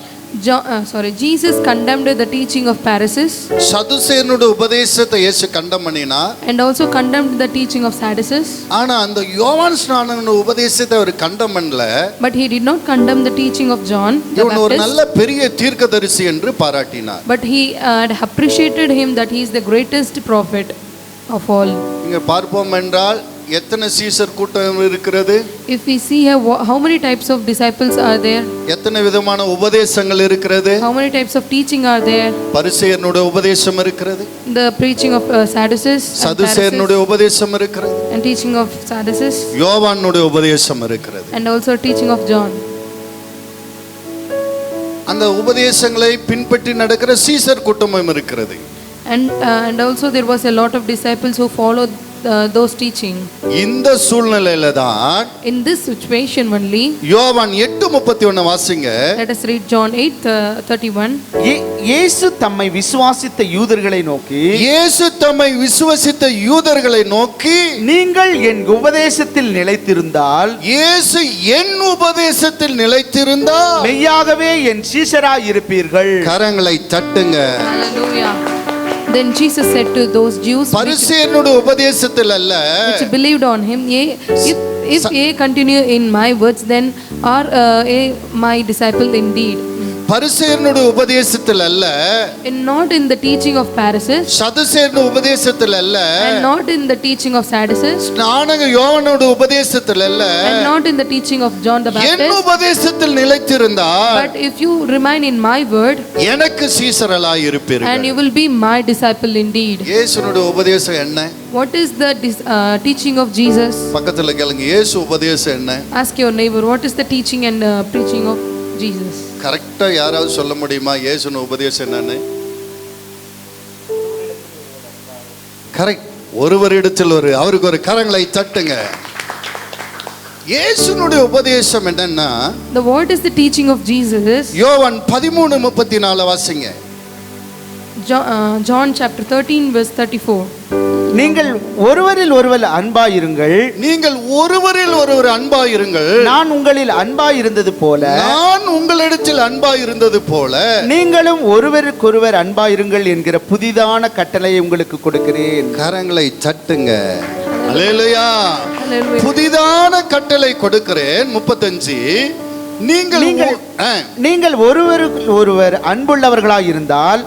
Jesus condemned the teaching of Pharisees. சதுசேயனுடைய உபதேசத்தை இயேசு கண்டம் பண்ணினார். And also condemned the teaching of Sadducees. ஆனா அந்த யோவான் ஸ்நானகனுடைய உபதேசத்தை அவர் கண்டம் பண்ணல. But he did not condemn the teaching of John the Baptist. இவன் ஒரு நல்ல பெரிய தீர்க்கதரிசி என்று பாராட்டினார். But he had appreciated him that he is the greatest prophet of all. இங்க பார்ப்போம் என்றால் எத்தனை சீசர் கூட்டம் இருக்கிறது? If we see here, how many types of disciples are there? எத்தனை விதமான உபதேசங்கள் இருக்கிறது? How many types of teaching are there? பரிசேயனுடைய உபதேசம் இருக்கிறது, The preaching of Sadducees and சதுசேயனுடைய உபதேசம் இருக்கிறது, Pharisees, and teaching of Sadducees, யோவானுடைய உபதேசம் இருக்கிறது. and also teaching of John. அந்த உபதேசங்களை பின்பற்றி நடக்கிற சீசர் கூட்டமும் இருக்கிறது. And also there was a lot of disciples who followed those teaching. இந்த சூழ்நிலையில தான் In this situation only, யோவான் 8:31 வாசிங்க. let us read John 8:31. இயேசு தம்மை விசுவாசித்த யூதர்களை நோக்கி, இயேசு தம்மை விசுவசித்த யூதர்களை நோக்கி, நீங்கள் என் உபதேசத்தில் நிலைத்திருந்தால், இயேசு என் உபதேசத்தில் நிலைத்திருந்தால் மெய்யாகவே என் சீஷராய் இருப்பீர்கள். கரங்களை தட்டுங்க. Hallelujah. Then Jesus said to those Jews பரிசேயனுடைய உபதேசத்தில் அல்ல, which believed on him, if ye continue in my words, then are ye my disciple indeed. பரிசேயனுடைய உபதேசத்தில் அல்ல, And not in the teaching of Pharisees, சதுசேயனுடைய உபதேசத்தில் அல்ல, and not in the teaching of Sadducees, ஸ்நானக யோவானுடைய உபதேசத்தில் அல்ல, and not in the teaching of John the N Baptist. உபதேசத்தில் நிலைத்திருந்தால் But if you remain in my word, எனக்கு சீசர்களாய் and இருப்பீர்கள். you will be my disciple indeed. இயேசுனுடைய உபதேசம் என்ன? What is the teaching of Jesus? பக்கத்துல கேளுங்க, இயேசு உபதேசம் என்ன? Ask your neighbor, what is the teaching and preaching of Jesus? கரெக்டா யாராவது சொல்ல முடியுமா இயேசுனுடைய உபதேசம் என்னன்னு? கரெக்ட். ஒருவரிடத்தில் அவருக்கு ஒரு கரங்களை தட்டுங்க. இயேசுனுடைய உபதேசம் என்னன்னா, What is the teaching of Jesus? யோவான் 13:34 வாசிங்க. John chapter 13 verse 34. நீங்கள் ஒருவரில் ஒருவர் அன்பாயிருங்கள், நீங்கள் ஒருவரில் ஒருவர் அன்பாயிருங்கள், நான் உங்களில் அன்பாயிருந்தது போல, நான் உங்களிடத்தில் அன்பாயிருந்தது போல நீங்களும் ஒருவருக்கொருவர் அன்பாயிருங்கள் என்கிற புதிதான கட்டளையை உங்களுக்கு கொடுக்கிறேன். கரங்களை தட்டுங்க. அல்லேலூயா. Hallelujah. புதிதான கட்டளை கொடுக்கிறேன். 35 நீங்கள் ஒருவருக்கு ஒருவர் அன்புள்ளவர்களாய் இருந்தால்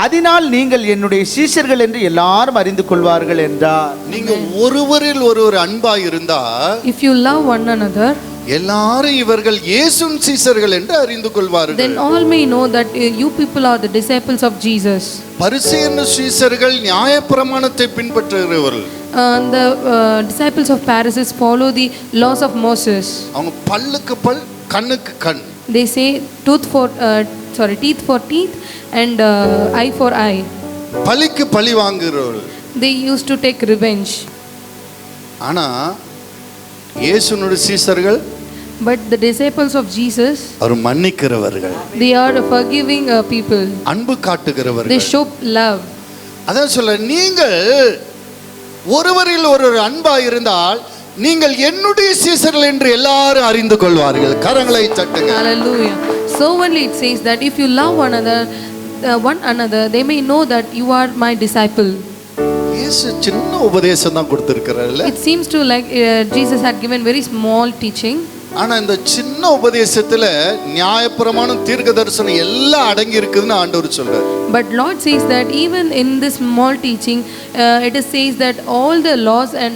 அதனால் நீங்கள் என்னுடைய சீஷர்கள் என்று எல்லாரும் அறிந்து கொள்வார்கள் என்றார். நீங்க ஒருவரில் ஒருவர் அன்பாய் இருந்தா, If you love one another, எல்லாரும் இவர்கள் இயேசுவின் சீஷர்கள் என்று அறிந்து கொள்வார்கள். then all may know that you people are the disciples of Jesus. பரிசேயர் சீஷர்கள் நியாயப்பிரமாணத்தை பின்பற்றுகிறவர்கள். The disciples of Pharisees follow the laws of Moses. அவங்க பல்லுக்கு பல், கண்ணுக்கு கண். They say teeth for teeth and eye for eye. பலிக்கு பழி வாங்குகிறவர்கள். They used to take revenge. ஆனா இயேசுனுடைய சீஷர்கள், But the disciples of Jesus, our மன்னிக்கிறவர்கள், they are forgiving people. அன்பு They காட்டுகிறவர்கள். show love. அதான் சொல்ல, நீங்கள் ஒருவரில் ஒருவர் அன்பாய் இருந்தால் நீங்கள் என்னுடைய சீஷர்கள் என்று எல்லாரும் அறிந்து கொள்வார்கள். கரங்களை தட்டுங்க. Hallelujah. So only it says that if you love one another, they may know that you are my disciple. இயேசு சின்ன உபதேசம் தான் கொடுத்திருக்கிறார்ல. It seems to like Jesus had given very small teaching. ஆனா இந்த சின்ன உபதேசத்துல நியாயப்பிரமாணம், தீர்க்கதரிசனம் எல்லாம் அடங்கி இருக்குதுன்னு ஆண்டவர் சொல்றார். But Lord says that even in this small teaching, it says that all the laws and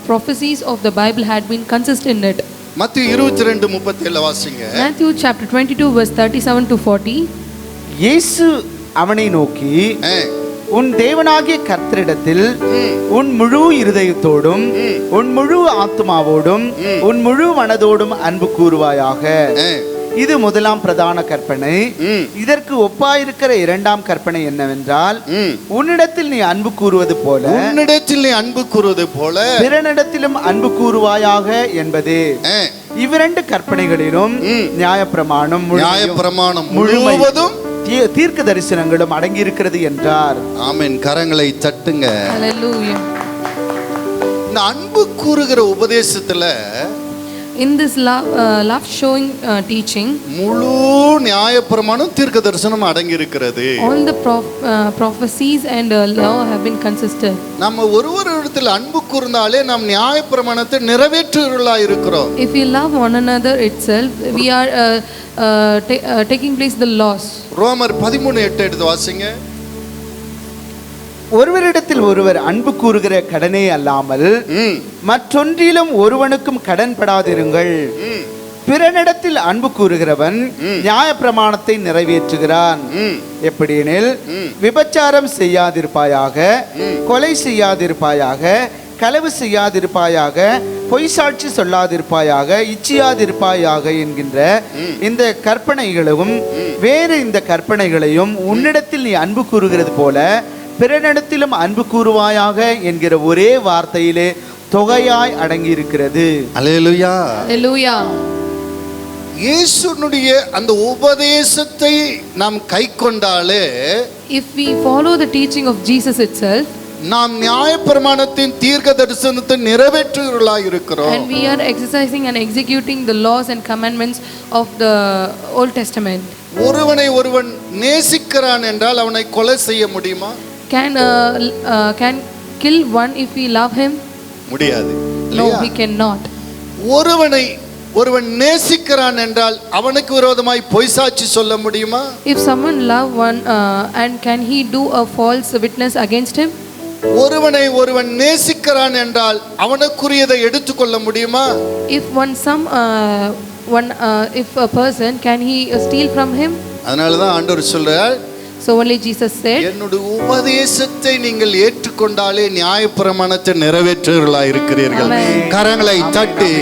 prophecies of the Bible had been consistent in it. மத்தேயு 22:37 வாசிங்க. Matthew chapter 22 verse 37 to 40. இயேசு அவனை நோக்கி, உன் தேவனாகிய கர்த்தரிடத்தில் உன் முழு இருதயத்தோடும் உன் முழு ஆத்மாவோடும் உன் முழு மனதோடும் அன்பு கூறுவாயாக. இது முதலாம் பிரதான கற்பனை. இதற்கு ஒப்பாயிருக்கிற இரண்டாம் கற்பனை என்னவென்றால், உன்னிடத்தில் நீ அன்பு கூறுவது போல பிறனிடத்திலும் அன்பு கூறுவாயாக என்பதே. இவ்விரண்டு கற்பனைகளிலும் நியாயப்பிரமாணம் முழுவதும் தீர்க்க தரிசனங்களும் அடங்கி இருக்கிறது என்றார். ஆமென். கரங்களை தட்டுங்க. Hallelujah. இந்த அன்பு கூறுகிற உபதேசத்துல, in this love showing teaching, முழு நியாயப்பிரமாணம், தீர்க்க தரிசனம் அடங்கி இருக்கிறது. all the prophecies and law have been consistent. நம்ம ஒருவரிடத்தில் அன்பு கூர்ந்தாலே நாம் நியாயப்பிரமாணத்தை நிறைவேற்றுகிறவர்களாய் இருக்கிறோம். If we love one another itself, we are taking place the laws. ரோமர் 13:8 எடுத்து வாசிங்க. ஒருவரிடத்தில் ஒருவர் அன்பு கூறுகிற கடனே அல்லாமல் மற்றொன்றிலும் ஒருவனுக்கும் கடன்படாதிருங்கள். பிறனிடத்தில் அன்பு கூறுகிறவன் நியாயப்பிரமாணத்தை நிறைவேற்றுகிறான். எப்படியெனில், விபச்சாரம் செய்யாதிருப்பாயாக, கொலை செய்யாதிருப்பாயாக, களவு செய்யாதிருப்பாயாக, பொய் சாட்சி சொல்லாதிருப்பாயாக, இச்சியாதிருப்பாயாக என்கின்ற இந்த கற்பனைகளும் வேறு இந்த கற்பனைகளையும் உன்னிடத்தில் நீ அன்பு கூறுகிறது போல பிறனிடத்திலும் அன்பு கூறுவாயாக என்கிற ஒரே வார்த்தையிலே தொகையாய் அடங்கி இருக்கிறது. அல்லேலூயா. Hallelujah. இயேசுனுடைய அந்த உபதேசத்தை நாம் கைக்கொண்டாலே, If we follow the teaching of Jesus itself, நாம் நியாயப்பிரமாணத்தின் தீர்க்க தரிசனத்தை நிறைவேற்றுகிறவர்களாய் இருக்கிறோம். and we are exercising and executing the laws and commandments of the Old Testament. ஒருவனை ஒருவன் நேசிக்கிறான் என்றால் அவனை கொலை செய்ய முடியுமா? Can kill one if we love him? முடியாது. No, we cannot. ஒருவனை ஒருவன் நேசிக்கிறான் என்றால் அவனுக்கு விரோதமாய் பொய் சாட்சி சொல்ல முடியுமா? If someone love one and can he do a false witness against him? ஒருவனை ஒருவன் நேசிக்கிறான் என்றால் அவனுக்குரியதை எடுத்துக்கொள்ள முடியுமா? If if a person, can he steal from him? அதனால தான் ஆண்டவர் சொல்றார், So only Jesus said, என்னுடைய உபதேசத்தை நீங்கள் ஏற்றுக்கொண்டாலே நியாயப்பிரமாணத்தை நிறைவேற்றுகிறவர்களாய் இருக்கிறீர்கள். கரங்களை தட்டி,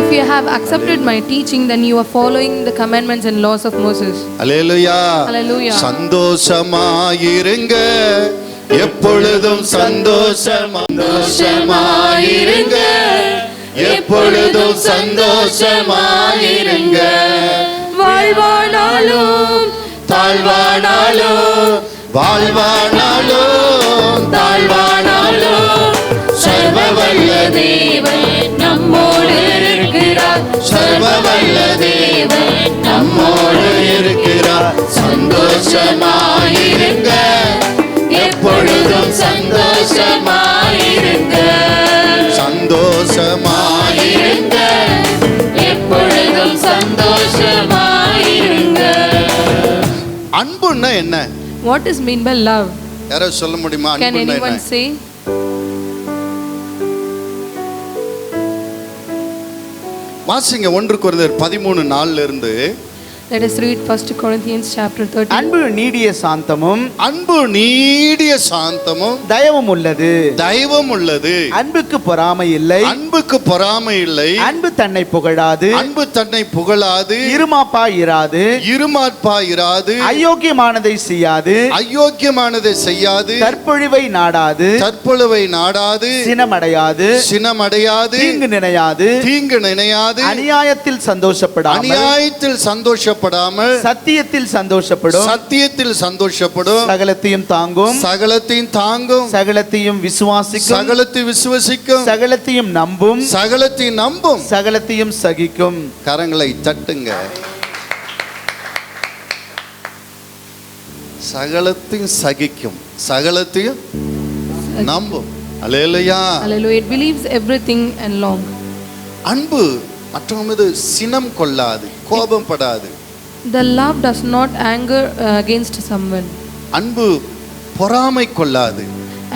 if you have accepted my teaching, then you are following the commandments and laws of Moses. Hallelujah. Hallelujah. சந்தோஷமாயிருங்க, எப்பொழுதும் சந்தோஷமாயிருங்க, எப்பொழுதும் சந்தோஷமாயிருங்க. வாழ்வானாலும் தாழ்வானாலும் வாழ்வானாலும் தாழ்வானாலும் சர்வவல்ல தேவன் நம்மோடு இருக்கிறார். சர்வவல்ல தேவன் நம்மோடு இருக்கிறார். சந்தோஷமாயிருங்க, எப்பொழுதும் சந்தோஷமாயிருங்க. சந்தோஷமாயிருங்க, எப்பொழுதும் சந்தோஷமாயிருங்க. அன்புன்னா என்ன? What is mean by love? யாரோ சொல்ல முடியுமா? Can anyone say? வாசிங்க 1 கொரிந்தியர் 13:4 இருந்து. Let us read 1 Corinthians chapter 13. அன்பு நீடிய சாந்தமும், அன்பு நீடிய சாந்தமும், தயவும் உள்ளது. தயவும் உள்ளது. அன்புக்கு பொறாமை இல்லை. அன்புக்கு பொறாமை இல்லை. அன்பு தன்னை புகழாது. அன்பு தன்னை புகழாது. இருமாப்பா இராது. இருமாப்பா இராது. அயோக்கியமானதை செய்யாது. அயோக்கியமானதை செய்யாது. தற்பொழிவை நாடாது. தற்பொழிவை நாடாது. சினமடையாது. சினமடையாது. தீங்கு நினையாது. தீங்கு நினையாது. அநியாயத்தில் சந்தோஷப்படாமல். அநியாயத்தில் சந்தோஷப்படாமல் சத்தியத்தில் சந்தோஷப்படும். சத்தியத்தில் சந்தோஷப்படும். சகலத்தையும் தாங்கும். சகலத்தையும் தாங்கும். சகலத்தையும் விசுவாசிக்கும். சகலத்தையும் விசுவசிக்கும். சகலத்தையும் நம்பும். சகலத்தையும் நம்பும். சகலத்தையும் சகிக்கும். கரங்களை தட்டுங்க. சகலத்தையும் சகிக்கும், சகலத்தையும் நம்பும். அல்லேலூயா. Hallelujah. It believes everything and long. அன்பு மற்றவங்க மீது சினம் கொள்ளாது, கோபம் படாது. The love does not anger against someone. அன்பு பொறாமை கொள்ளாது.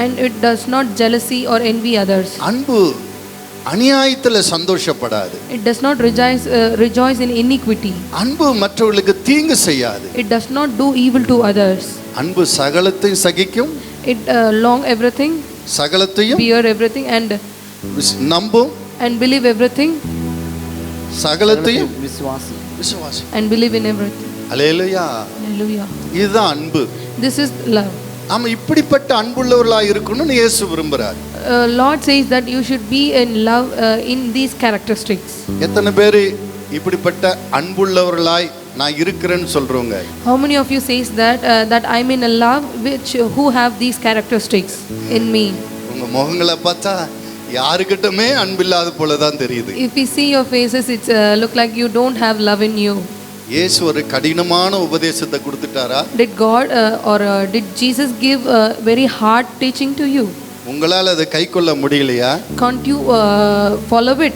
And it does not jealousy or envy others. அன்பு அநியாயத்தில் சந்தோஷப்படாது. It does not rejoice in iniquity. அன்பு மற்றவர்களுக்கு தீங்கு செய்யாது. It does not do evil to others. அன்பு சகலத்தையும் சகிக்கும். It long everything, சகலத்தையும் bear everything, and நம்பும். believe everything, சகலத்தையும் விசுவாசி. விசுவாசி. and believe in everything. Hallelujah. Hallelujah. இதுதான் அன்பு. This is love. நாம இப்படிப்பட்ட அன்புள்ளவர்களாக இருக்கணும்னு இயேசு விரும்புறார். Lord says that you should be in love in these characteristics. எத்தனை பேர் இப்படிப்பட்ட அன்புள்ளவர்களாய் நான் இருக்கிறேன்னு சொல்றவங்க? How many of you says that I'm in a love who have these characteristics in me? உங்க முகங்களை பார்த்தா யாருக்கிட்டமே அன்பில்லாத போல தான் தெரியுது. If we see your faces, it's look like you don't have love in you. இயேசு ஒரு கடினமான உபதேசத்தை கொடுத்துட்டாரா? Did God did Jesus give a very hard teaching to you? உங்களால அதை கைக்கொள்ள முடியலையா? Can't you follow it?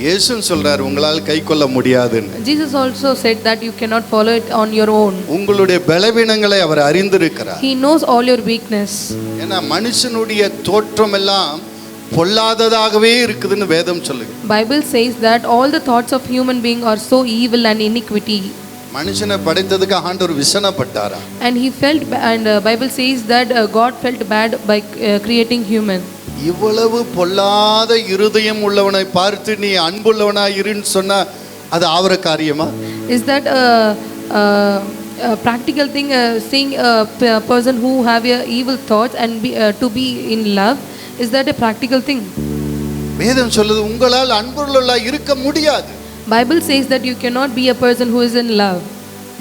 இயேசுன்னு சொல்றாரு உங்களால் கை கொள்ள முடியாதுன்னு. Jesus also said that you cannot follow it on your own. உங்களுடைய பலவீனங்களை அவர் அறிந்திருக்கிறார். He knows all your weakness. ஏன்னா மனுஷனுடைய தோற்றம் எல்லாம் பொல்லாததாகவே இருக்குதுன்னு வேதம் சொல்லுது. Bible says that all the thoughts of human being are so evil and iniquity. மனுஷனை படைத்ததுக்கு ஆண்டவர் விசனப்பட்டாரா? And he felt and Bible says that God felt bad by creating human. இவ்வளவு பொல்லாத இருதயம் உள்ளவனை பார்த்து நீ அன்புள்ளவனாய் இருன்னு சொன்னா அது ஆவற காரியமா? Is that a practical thing, seeing a person who have evil thoughts and to be in love, is that a practical thing? வேதம் சொல்லுது உங்களால் அன்புள்ளவனாய் இருக்க முடியாது. Bible says that you cannot be a person who is in love.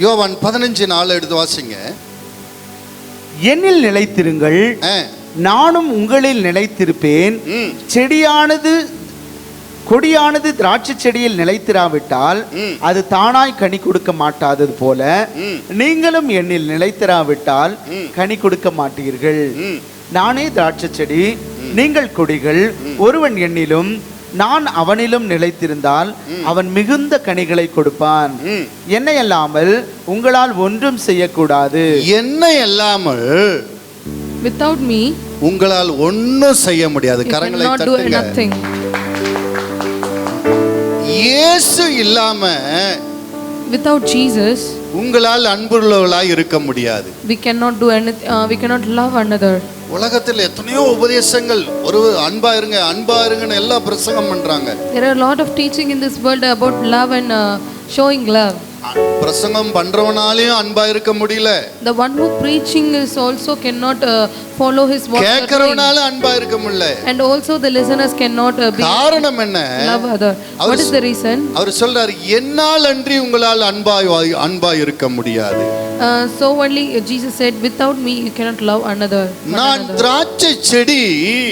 யோவான் 15:4 எடுத்து வாசிங்க. என்னில் நிலைத்திருங்கள், நானும் உங்களில் நிலைத்திருப்பேன். கொடியானது திராட்சை செடியில் நிலைத்திராவிட்டால் அது தானாய் கனி கொடுக்க மாட்டாதது போல நீங்களும் என்னில் நிலைத்திராவிட்டால் கனி கொடுக்க மாட்டீர்கள். நானே திராட்சை செடி, நீங்கள் கொடிகள். ஒருவன் என்னிலும் நான் அவனிலும் நிலைத்திருந்தால் அவன் மிகுந்த கனிகளை கொடுப்பான். என்னை அல்லாமல் உங்களால் ஒன்றும் செய்யக்கூடாது. என்னை அல்லாமல் Without me உங்களால் ஒன்றும் செய்ய முடியாது. கரங்களை தட்டுங்க. இயேசு இல்லாம without Jesus உங்களால் அன்புள்ளவர்களாய் இருக்க முடியாது. we cannot do anything, we cannot love another. உலகத்தில் எத்தனையோ உபதேசங்கள், ஒரு அன்பா இருங்க அன்பா இருங்கன்னு எல்லாம் பிரசங்கம் பண்றாங்க. There are a lot of teaching in this world about love and showing love. பிரசங்கம் பண்றவனாலயும் அன்பா இருக்க முடியல. The one who preaching is also cannot follow his word. கேட்கறவனால அன்பா இருக்க முடியல. And also the listeners cannot be காரணம் என்ன? love other. What is the reason? அவர் சொல்றாரு என்னால் அன்றி உங்களால் அன்பா இருக்க முடியாது. So only Jesus said without me you cannot love another. நான் திராட்சை செடி,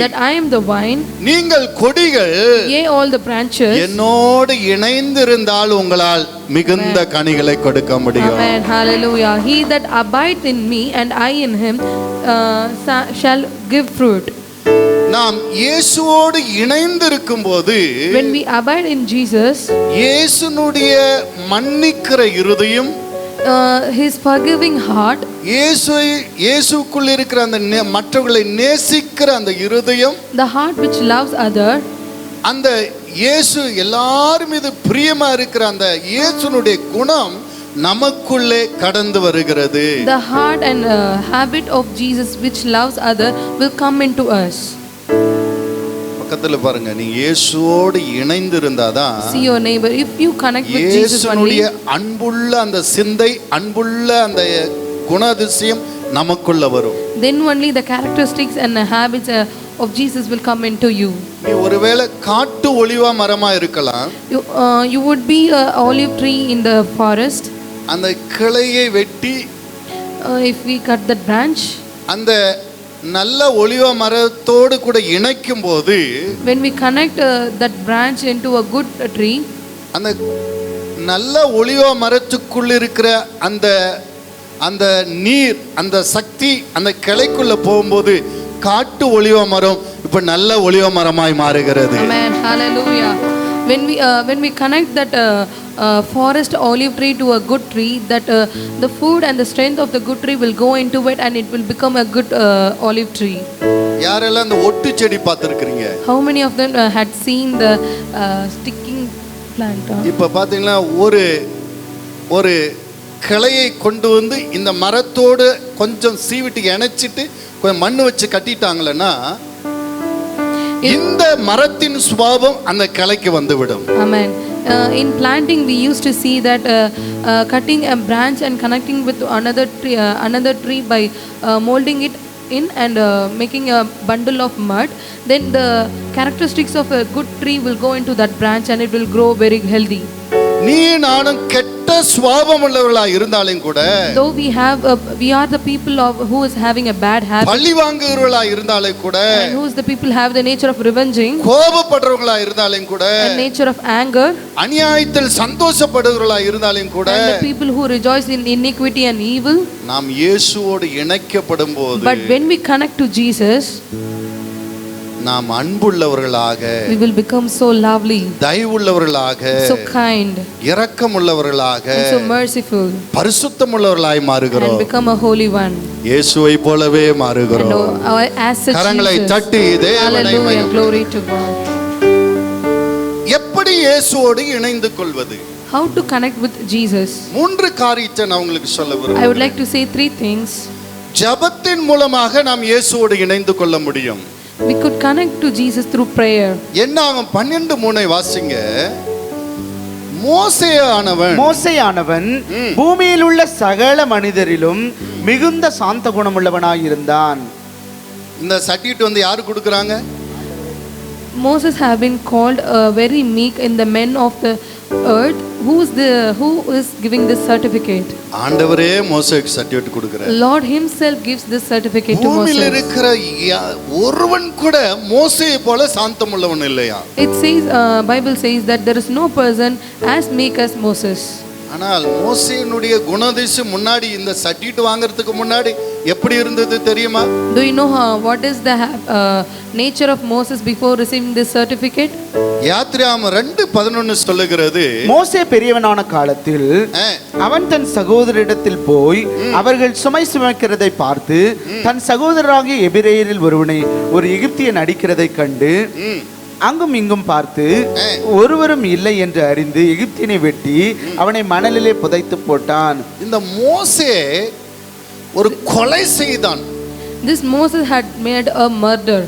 that I am the vine, நீங்கள் கொடிகள். ye all the branches. என்னோடு இணைந்திருந்தால் உங்களால் மிகுந்த கனிகளை கொடுக்க முடியும். Amen. Hallelujah. He that abides in me and I in him shall give fruit. நாம் இயேசுவோடு இணைந்திருக்கும் போது, when we abide in Jesus, இயேசுனுடைய மன்னிக்கிற இருதயம், his forgiving heart, இயேசுக்குள் இருக்கிற அந்த மற்றவர்களை நேசிக்கிற அந்த இருதயம், the heart which loves other, அந்த இயேசு எல்லார் மீது பிரியமா இருக்கிற அந்த இயேசுனுடைய குணம் நமக்குள்ளே கடந்து வருகிறது. the heart and habit of Jesus which loves other will come into us. பக்கத்துல பாருங்க, நீ இயேசுவோடு இணைந்து இருந்தாதான், see your neighbor, if you connect with Jesus only, அன்புள்ள அந்த சிந்தை, அன்புள்ள அந்த குணாதிசயம் நமக்குள்ள வரும். then only the characteristics and the habits of Jesus will come into you. நீ ஒருவேளை காட்டு ஒலிவ மரமா இருக்கலாம். You would be a olive tree in the forest. அந்த கிளையை வெட்டி, if we cut that branch, அந்த நல்ல ஒலிவ மரத்தோடு கூட இணைக்கும் போது, when we connect that branch into a good tree, அந்த நல்ல ஒலிவ மரத்துக்குள்ள இருக்கிற அந்த அந்த நீர், அந்த சக்தி அந்த கிளைக்குள்ள போகும்போது காட்டு ஒலிவ மரம் இப்ப நல்ல ஒலிவ மரமாய் மாறுகிறது. Amen. Hallelujah. When we connect that forest olive tree to a good tree, that the food and the strength of the good tree will go into it and it will become a good olive tree. யாரெல்லாம் அந்த ஒட்டு செடி பார்த்திருக்கீங்க? How many of them had seen the sticking plant? இப்ப பாத்தீங்கன்னா ஒரு கிளையை கொண்டு வந்து இந்த மரத்தோடு கொஞ்சம் சீவிட்டு இணைச்சிட்டு கொஞ்சம் மண்ணு வச்சு கட்டிட்டாங்களன்னா இந்த மரத்தின் சுபாவம் அந்த கிளைக்கு வந்துவிடும். Amen. In planting we used to see that cutting a branch and connecting with another tree by molding it in and making a bundle of mud, then the characteristics of a good tree will go into that branch and it will grow very healthy. நீ நானும் கெட்ட சுபாவம் உள்ளவர்களாக இருந்தாலும் கூட, though we are the people who is having a bad habit, பழி வாங்குகிறவர்களாக இருந்தாலும் கூட, and who is the people have the nature of revenging, கோபப்படுறவர்களாக இருந்தாலும் கூட, and nature of anger, அநியாயத்தில் சந்தோஷப்படுகிறவர்களாக இருந்தாலும் கூட, and the people who rejoice in iniquity and evil, நாம் இயேசுவோடு இணைக்கப்படும் போது, but when we connect to Jesus, நாம் அன்புள்ளவர்களாக, we will become so lovely, தயவுள்ளவர்களாக, so kind, இரக்கமுள்ளவர்களாக, and so merciful, பரிசுத்தமுள்ளவர்களாய் and மாறுகிறோம். become a holy one. இயேசுவை போலவே And மாறுகிறோம். as such கரங்களை Jesus. தட்டி தேவனை Hallelujah, மகிமை. glory to God. எப்படி இயேசுவோடு இணைந்து கொள்வது? How to connect with Jesus? 3 காரியத்தை நான் உங்களுக்கு சொல்ல I would விரும்புகிறேன். like to say 3 things. ஜெபத்தின் மூலமாக நாம் இயேசுவோடு இணைந்து கொள்ள முடியும். We could connect to Jesus through prayer. என்னாகும் 12:3 வாசிங்க. மோசேயானவன் மோசேயானவன் பூமியில் உள்ள சகல மனிதரிலும் மிகுந்த சாந்த குணமுள்ளவனாயிருந்தான். இந்த சர்டிஃபிகேட் வந்து யாரு கொடுக்குறாங்க? Moses have been called very meek in the men of the earth. Who is giving this certificate? ஆண்டவரே மோசேக்கு சர்டிஃபிகேட் கொடுக்கிறார். Lord himself gives this certificate to பூமியில் Moses. இருக்கிற ஒருவன் கூட மோசேயை போல சாந்தமுள்ளவன் இல்லையா? It says, Bible says that there is no person as meek as Moses. ஆனால் மோசேயினுடைய குணதிசை முன்னாடி இந்த சர்டிஃபிகேட் வாங்குறதுக்கு முன்னாடி எப்படி இருந்தது தெரியுமா? Do you know what is the nature of Moses before receiving this certificate? யாத்ராகமம் 2:11 சொல்லுகிறது, மோசே பெரியவனான காலத்தில் அவன் தன் சகோதரிடத்தில் போய் அவர்கள் சுமை சுமக்கிறதை பார்த்து தன் சகோதரராகிய எபிரேயரில் ஒருவனை ஒரு எகிப்தியன் அடிக்கிறதை கண்டு அங்கும் இங்கும் பார்த்து ஒருவரும் இல்லை என்று அறிந்து எகிப்தியனை வெட்டி அவனை மணலிலே புதைத்து போட்டான். இந்த மோசே ஒரு கொலை செய்தான். This Moses had made a murder.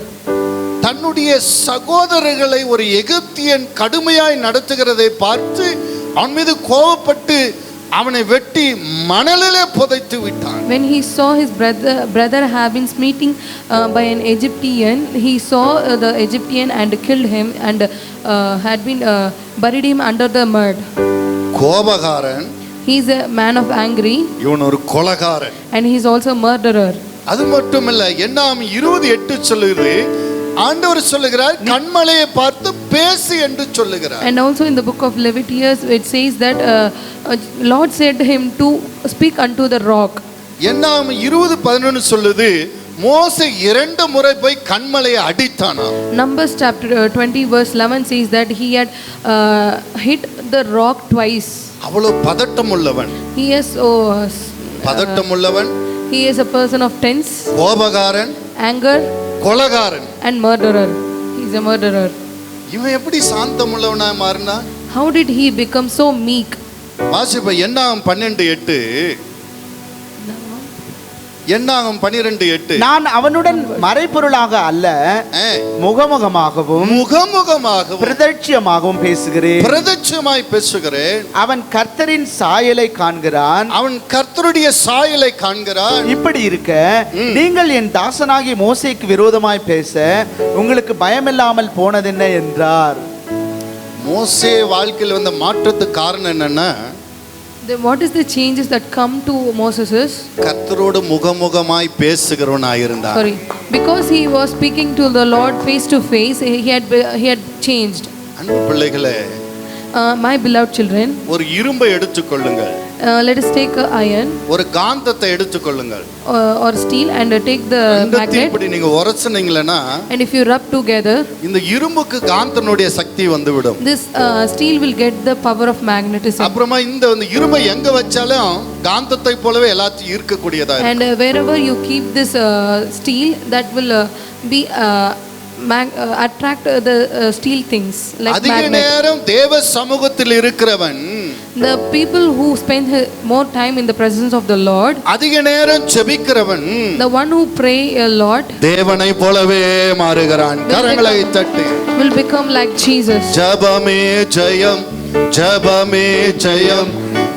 தன்னுடைய சகோதரர்களை ஒரு எகிப்தியன் கடுமையாய் நடத்துகிறதை பார்த்து அவன் மீது கோபப்பட்டு அவனை வெட்டி மணலிலே புதைத்து விட்டான். When he saw his brother have been smitten by an Egyptian, he saw the Egyptian and killed him and had been buried him under the mud. கோபகாரன், He is a man of angry, இவன் ஒரு கொலைகாரன். and he is also a murderer. அது மட்டுமல்ல, என்னாம் 20:8 சொல்லுது, ஆண்டவர் சொல்லுகிறார் கன்மலையை பார்த்து பேசு என்று சொல்லுகிறார். And also in the book of Leviticus it says that Lord said to him to speak unto the rock. என்னாம் 20:11 சொல்லுது, மோசே 2 முறை போய் கன்மலையை அடித்தானா. Numbers chapter 20 verse 11 says that he had hit the rock twice. அவ்வளவு பதட்டம் உள்ளவன். He is பதட்டம் உள்ளவன், he is a person of tense, கோபகாரன், anger, Kolaikaran, and murderer. He is a murderer. இவன் எப்படி சாந்தம் உள்ளவனா மாறினா? How did he become so meek? வாசிப்ப என்னாகும் 12:8. என்னாகும் 12:8. நான் அவனுடன் மறைபொருளாக அல்ல முகமுகமாகவும் பிரதட்சியமாகவும் பேசுகிறேன். பிரதட்சியமாய் பேசுகிறேன். அவன் கர்த்தரின் சாயலை காண்கிறான். அவன் கர்த்தருடைய சாயலை காண்கிறான். இப்படி இருக்க நீங்கள் என் தாசனாகிய மோசேக்கு விரோதமாய் பேச உங்களுக்கு பயமில்லாமல் போனதென்ன என்றார். மோசே வாழ்க்கையில் வந்த மாற்றத்துக்கு காரணம் என்னன்னா, what is the changes that come to Moses? கர்த்தரோடு முகமுகமாய் பேசுகிறவனாய் இருந்தான். Sorry, because he was speaking to the Lord face to face, he had changed. அன்பு பிள்ளைகளே, My beloved children, ஒரு இரும்பை எடுத்துக்கொள்ளுங்கள், let us take an iron ஒரு காந்தத்தை எடுத்துக்கொள்ளுங்கள், or steel and take the magnet, இப்படி நீங்க உரசுனீங்களா, and if you rub together, இந்த இரும்புக்கு காந்தனுடைய சக்தி வந்துவிடும். this steel will get the power of magnetism. அப்புறமா இந்த இரும்பை எங்க வச்சாலும் காந்தத்தை போலவே எல்லாத்தையும் ஈர்க்கக்கூடியதா இருக்கும். And wherever you keep this steel, that will be attract the steel things like அதிக magnet. நேரம் தேவ சமூகத்தில் இருக்கிறவன், The people who spend more time in the presence of the Lord, அதிக நேரம் ஜெபிக்கிறவன், the one who pray a lot, தேவனை போலவே மாறுகிறான். கரங்களை தட்டி, will become like Jesus. ஜெபமே ஜெயம், ஜெபமே ஜெயம்,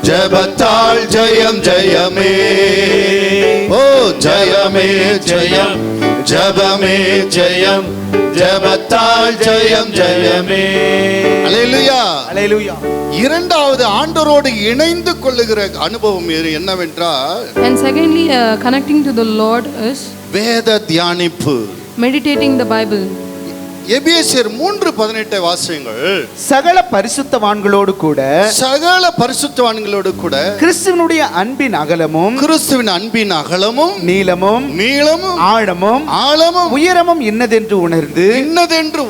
ஜெபத்தால் ஜெயம் ஜெயமே. ஓ ஜெயமே ஜெயம், ஜெபமே ஜெயம், ஜெபத்தால் ஜெயம் ஜெயமே. அல்லேலூயா, அல்லேலூயா. இரண்டாவது ஆண்டவரோடு இணைந்து கொள்ளுகிற அனுபவம் என்னவென்றால், And secondly, connecting to the Lord is வேத தியானிப்பு. meditating the Bible. எபேசியர் 3:18 வாசியுங்கள். சகல பரிசுத்தவான்களோடு கூட சகல பரிசுத்தவான்களோடு கூட கிறிஸ்துவனுடைய அன்பின் அகலமும் கிறிஸ்துவின் அன்பின் அகலமும் நீளமும் ஆழமும் உயரமும் இன்னதென்று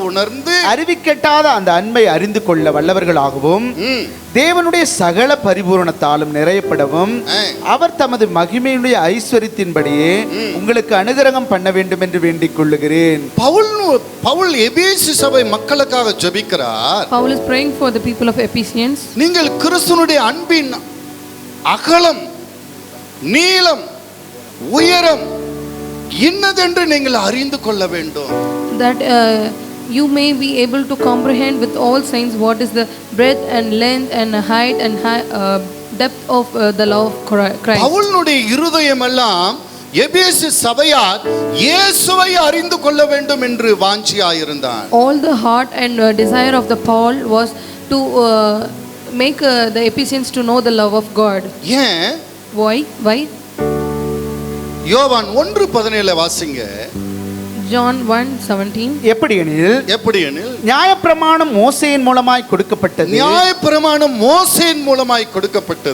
உணர்ந்து அறிவிக்கட்டாத அந்த அன்பை அறிந்து கொள்ள வல்லவர்களாகவும் தேவனுடைய சகல பரிபூரணத்தாலும் நிறையப்படவும் அவர் தமது மகிமையுடைய ஐஸ்வரியத்தின்படியே உங்களுக்கு அனுகிரகம் பண்ண வேண்டும் என்று வேண்டிக் கொள்ளுகிறேன். பவுல் எபேசு சபை மக்களுக்காக ஜெபிக்கிறார். Paul is praying for the people of Ephesians. நீங்கள் கிறிஸ்துவினுடைய அன்பின் அகலம் நீளம் உயரம் இன்னதென்று நீங்கள் அறிந்து கொள்ள வேண்டும். That you may be able to comprehend with all saints what is the breadth and length and height and depth of the love of Christ. பவுலுடைய இருதயம் எல்லாம் எபேசு சபையார் இயேசுவை அறிந்து கொள்ள வேண்டும் என்று வாஞ்சியாயிருந்தான். All the heart and desire of the Paul was to make the Ephesians to know the love of God. ஏன்? Why? யோவான் 1:17 வாசிங்க. John 1:17. எப்படியெனில் நியாயப்பிரமாணம் மோசேயின் மூலமாய் கொடுக்கப்பட்டது.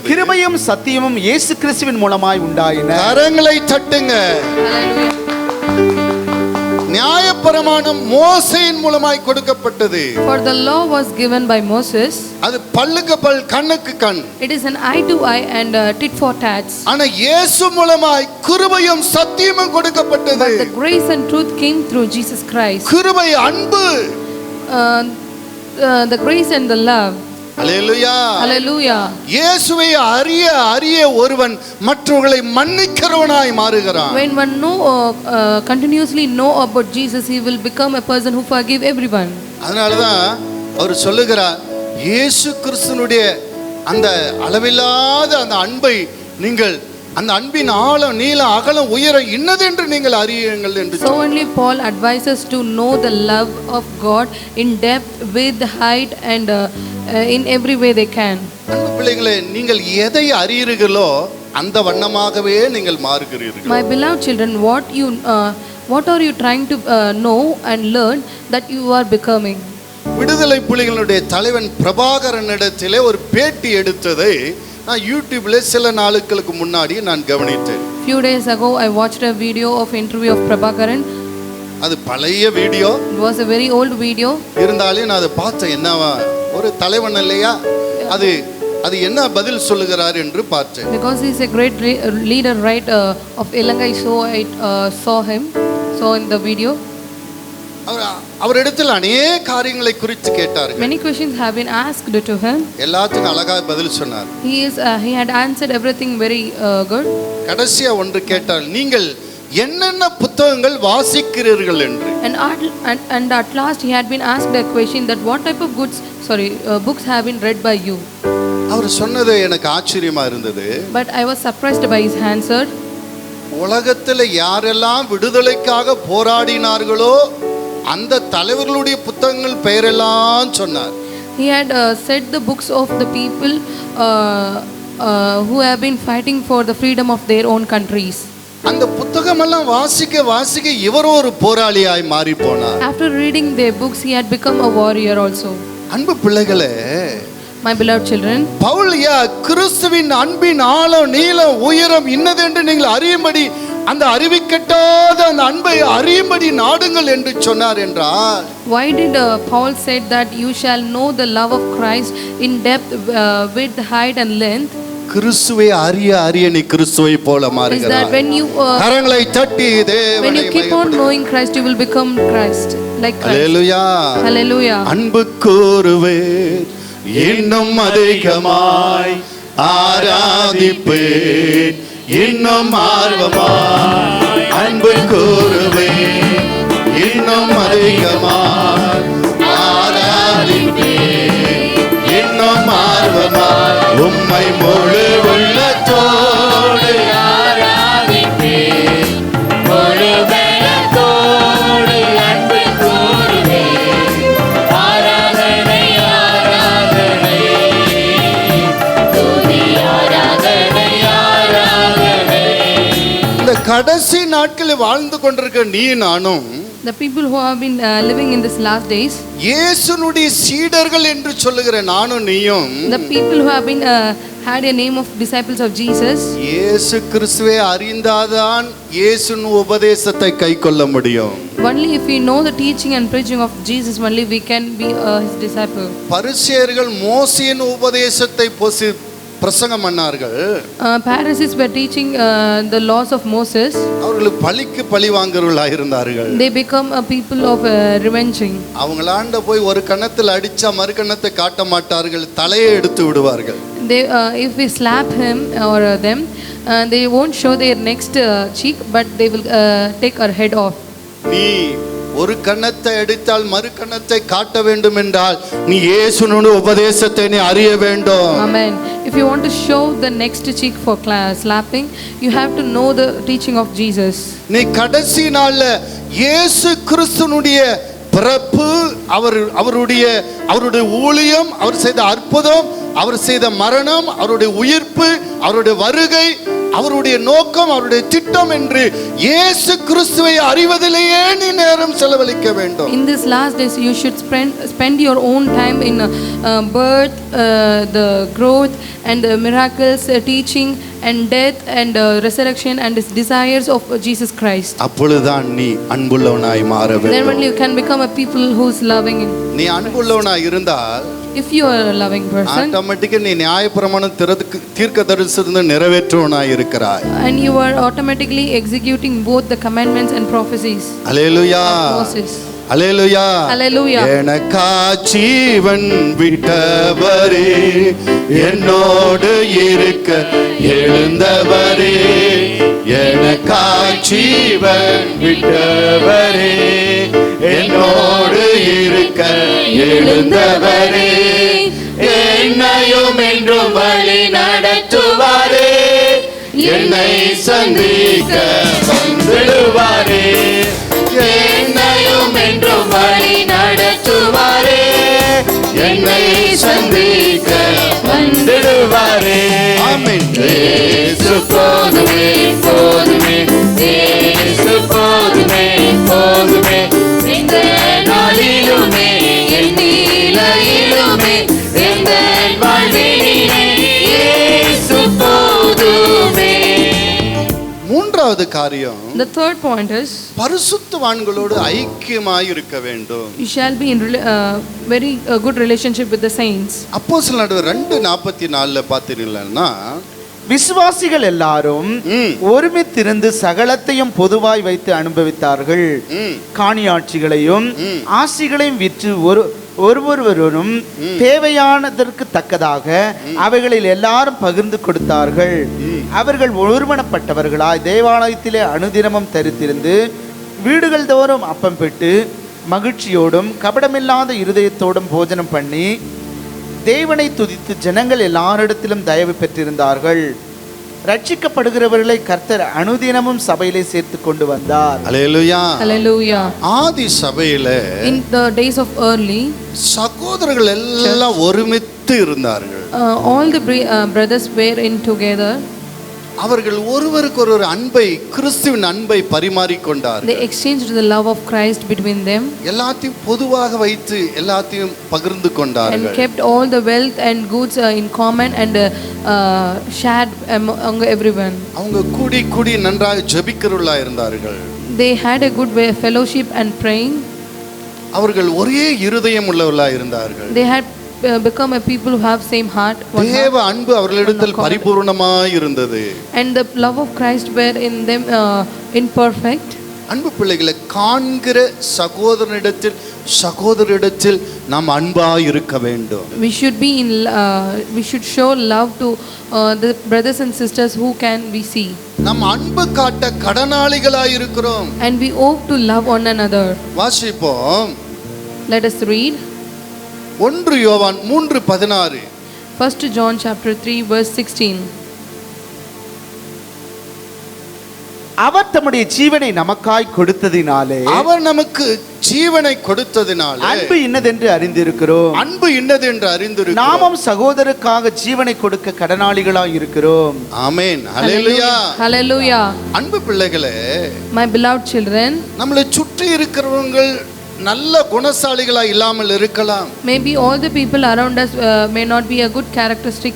கிருபையும் சத்தியமும் இயேசு கிறிஸ்துவின் மூலமாய் உண்டாயின. கரங்களை தட்டுங்க. நியாயப்பிரமாணம் மோசேயின் மூலமாய் கொடுக்கப்பட்டது. For the law was given by Moses. அது பல்லுக்கு பல் கண்ணுக்கு கண். It is an eye to eye and tit for tat. ஆனா இயேசு மூலமாய் கிருபையும் சத்தியமும் கொடுக்கப்பட்டது. But the grace and truth came through Jesus Christ. கிருபை அன்பு. The grace and the love. Hallelujah. இயேசுவை அறிய ஒருவன் மற்றவர்களை மன்னிக்கிறவனாய் மாறுகிறான். When one continuously know about Jesus, he will become a person who forgive everyone. அதனாலதான் அவர் சொல்லுகிறார், இயேசு கிறிஸ்துவினுடைய அந்த அளவில்லாத அந்த அன்பை நீங்கள் அந்த அன்பின் ஆழம் நீளம் அகலம் உயரம் இன்னதென்று நீங்கள் அறியுங்கள் என்று. So only Paul advises to know the love of God in depth, width, height and in every way they can. அன்பு பிள்ளைகளே, நீங்கள் எதை அறியீர்களோ அந்த வண்ணமாகவே நீங்கள் மாறுகிறீர்கள். My beloved children, what are you trying to know and learn that you are becoming? விடுதலை புலிகளுடைய தலைவன் பிரபாகரனிடத்திலே ஒரு பேட்டி எடுத்ததை நான் யூடியூப்ல சில நாட்களுக்கு முன்னாடி நான் கவனித்தேன். Few days ago I watched a video of interview of Prabhakaran. அது பழைய video. It was a very old video. இருந்தாலும் நான் அதை பார்த்தேன், என்னவா ஒரு தலைவன் இல்லையா, அது என்ன பதில் சொல்லுகிறார் என்று பார்த்தேன். Because he is a great leader, right, of Ilangai, so I saw in the video. அவரிடத்தில் அநேக காரியங்களை குறித்து கேட்டார்கள். Many questions have been asked to him. எல்லாத்துக்கும் அழகாக பதில் சொன்னார். He had answered everything very good. கடைசியா ஒன்று கேட்டார், நீங்கள் என்னென்ன புத்தகங்கள் வாசிக்கிறீர்கள் என்று. And at last he had been asked a question that what type of books have been read by you. அவர் சொன்னது எனக்கு ஆச்சரியமா இருந்தது. But I was surprised by his answer. உலகத்தில் யாரெல்லாம் விடுதலைக்காக போராடினார்களோ அந்த தலைவர்களுடைய புத்தகங்கள் பெயரெல்லாம் சொன்னார். He had said the books of the people who have been fighting for the freedom of their own countries. அந்த புத்தகமெல்லாம் வாசிக்க இவர் ஒரு போராளியாய் மாறி போனார். After reading their books, he had become a warrior also. அன்பு பிள்ளைகளே, my beloved children, பவுல் கிறிஸ்துவின் அன்பின் ஆழம் நீளம் உயரம் இன்னதென்று நீங்கள் அறியும்படி அந்த அறிவிக்கட்டாத அந்த அன்பை அறியும்படி நாடுங்கள் என்று சொன்னார் என்றால், why did Paul said that you shall know the love of Christ in depth, width, height and length? கிறிஸ்துவை அறிய நீ கிறிஸ்துவை போல மாறுகிறாய். Is that when you கரங்களை தட்டி தேவனை when you keep on knowing Christ, you will become Christ, like Christ. Hallelujah. அன்பு கூறுவேன் இன்னும் அதிகமாய் ஆராதிப்பேன் இன்னும் ஆர்வமாய் அன்பு கூறுவேன் இன்னும் அதிகமாய் ஆராதிப்பேன் இன்னும் ஆர்வமாய் உம்மை முழு உள்ளத்தோடு ஆராதிப்பேன் முழு பலத்தோடு அன்பு கூறுவேன் ஆராதனை ஆராதனை துதி ஆராதனை ஆராதனை. இந்த கடைசி நாட்களில் வாழ்ந்து கொண்டிருக்க நீ நானும் The people who have been living in this last days, இயேசுனுடைய சீடர்கள் என்று சொல்லுகிற நானும் நீயும் the people who have been had a name of disciples of Jesus, இயேசு கிறிஸ்துவை அறிந்தாதான் இயேசுவின் உபதேசத்தை கைக்கொள்ள முடியும். only if we know the teaching and preaching of Jesus, only we can be his disciple. பரிசேயர்கள் மோசேயின் உபதேசத்தை பிரசங்கம் பண்ணார்கள். Pharisees were teaching the laws of Moses. அவர்கள் பழிக்கு பழி வாங்குறவர்களாக இருந்தார்கள். They become a people of revenging. அவங்களாண்ட போய் ஒரு கன்னத்தில் அடிச்சா மறு கன்னத்தை காட்ட மாட்டார்கள், தலையை எடுத்து விடுவார்கள். They if we slap him or them, they won't show their next cheek, but they will take our head off. நீ ஒரு கன்னத்தை எடுத்தால் மறு கன்னத்தை காட்ட வேண்டும் என்றால் நீ இயேசுவின் உபதேசத்தை நீ அறிய வேண்டும். Amen. If you want to show the next cheek for slapping, you have to know the teaching of Jesus. நீ கடைசி நாள்ல இயேசு கிறிஸ்துனுடைய பிறப்பு, அவருடைய ஊழியம், அவர் செய்த அற்புதம், அவர் செய்த மரணம், அவருடைய உயிர்ப்பு, அவருடைய வருகை, அவருடைய நோக்கம், அவருடைய திட்டம் என்று இயேசு கிறிஸ்துவை அறிவதிலேயே நீ நேரம் செலவழிக்க வேண்டும். In this last days you should spend your own time in birth, the growth and the miracles, teaching and death and resurrection and his desires of Jesus Christ. அப்பொழுதுதான் நீ அன்புள்ளவனாய் மாற வேண்டும். Then only you can become a people who's loving him. நீ அன்புள்ளவனாய் இருந்தால், if you are a loving person, ஆட்டோமேட்டிக்கா நீ நியாயப்பிரமாணம் தீர்க்கதரிசனம் நிறைவேற்றுவனாய் இருக்கிறாய். and you are automatically executing both the commandments and prophecies. Hallelujah, Moses. Hallelujah, Hallelujah. எனக்கா ஜீவன் விட்டவரே, என்னோடு இருக்க எழுந்தவரே, எனக்கா ஜீவன் விட்டவரே, என்னோடு இருக்க எழுந்தவரே, என்னையும் என்றும் வழி நடத்துவாரே, என்னை சந்திக்க வந்துடுவாரே, என்னையும் என்றும் வழி நடத்துவாரே, என்னை சந்திக்க வந்துடுவாரே. ஆமென். இயேசு போதுமே, போதுமே, இயேசு போதுமே, போதுமே, இந்த நாளிலுமே என் நிலையிலுமே எந்த வாழ்வினிலே இயேசு போதுமே. மூன்றாவது காரியம், The third point is, பரிசுத்தவான்களோடு ஐக்கியமாய் இருக்க வேண்டும். you shall be in very good relationship with the saints. அப்போஸ்தலர் நடவடிக்கைகள் 2:44 பார்த்தீங்கன்னா, விசுவாசிகள் எல்லாரும் ஒருமித்திருந்து சகலத்தையும் பொதுவாய் வைத்து அனுபவித்தார்கள். காணியாட்சிகளையும் ஆசிகளையும் விற்று ஒருவரும் தேவையானதற்கு தக்கதாக அவைகளில் எல்லாரும் பகிர்ந்து கொடுத்தார்கள். அவர்கள் ஒருமனப்பட்டவர்களாய் தேவாலயத்திலே அனுதினமும் தரித்திருந்து வீடுகள் தோறும் அப்பம் பெற்று மகிழ்ச்சியோடும் கபடமில்லாத இருதயத்தோடும் போஜனம் பண்ணி தேவனை துதித்து ஜனங்கள் எல்லாரிடத்திலும் தயவு பெற்றிருந்தார்கள். ரட்சிக்கப்படுகிறவர்களை கர்த்தர் அனுதினமும் சபையிலே சேர்த்து கொண்டு வந்தார். அல்லேலூயா, Hallelujah. ஆதி சபையிலே In the days of early, சகோதரர்கள் எல்லாம் ஒருமித்து இருந்தார்கள். all the brothers were in together. அவர்கள் ஒருவருக்கு ஒரு அன்பை, கிறிஸ்துவின் அன்பை பரிமாறிக்கொண்டார்கள். They exchanged the love of Christ between them எல்லாத்தையும் பொதுவாக வைத்து எல்லாத்தையும் பகிர்ந்து and கொண்டார்கள். kept all the wealth and goods in common and shared among everyone. அவங்க கூடி கூடி நன்றாக ஜெபிக்கிறவர்களா இருந்தார்கள். They had a good fellowship and praying. அவர்கள் ஒரே இருதயம் உள்ளவர்களா இருந்தார்கள். They had become a people who have same heart, one தேவ heart. அன்பு அவர்களிடத்தில் பரிபூர்ணமாய் இருந்தது. And the love of Christ were in them imperfect. அன்பு பிள்ளைகளை, காண்கிற சகோதரிடத்தில் நாம் அன்பாய் இருக்க வேண்டும். We should show love to the brothers and sisters who can we see. நாம் அன்பு காட்ட கடனாளிகளாய் இருக்கிறோம். And we owe to love one another. வாசிப்போம். Let us read 1 யோவான் 3:16. 1 John chapter 3 verse 16. அவர் தம்முடைய ஜீவனை நமக்காய் கொடுத்ததினாலே, அவர் நமக்கு ஜீவனை கொடுத்ததினாலே அன்பு இன்னதென்று அறிந்திருக்கிறோம். அன்பு இன்னது என்று அறிந்திருக்கிறோம். நாமும் சகோதரருக்காக ஜீவனை கொடுக்க கடனாளிகளாய் இருக்கிறோம். ஆமென். ஹல்லேலூயா. Hallelujah. அன்பு பிள்ளைகளே, My beloved children, நம்மளை சுற்றி இருக்கிறவங்க நல்ல குணசாலிகளா இல்லாமல் இருக்கலாம். maybe all the people around us may not be a good characteristic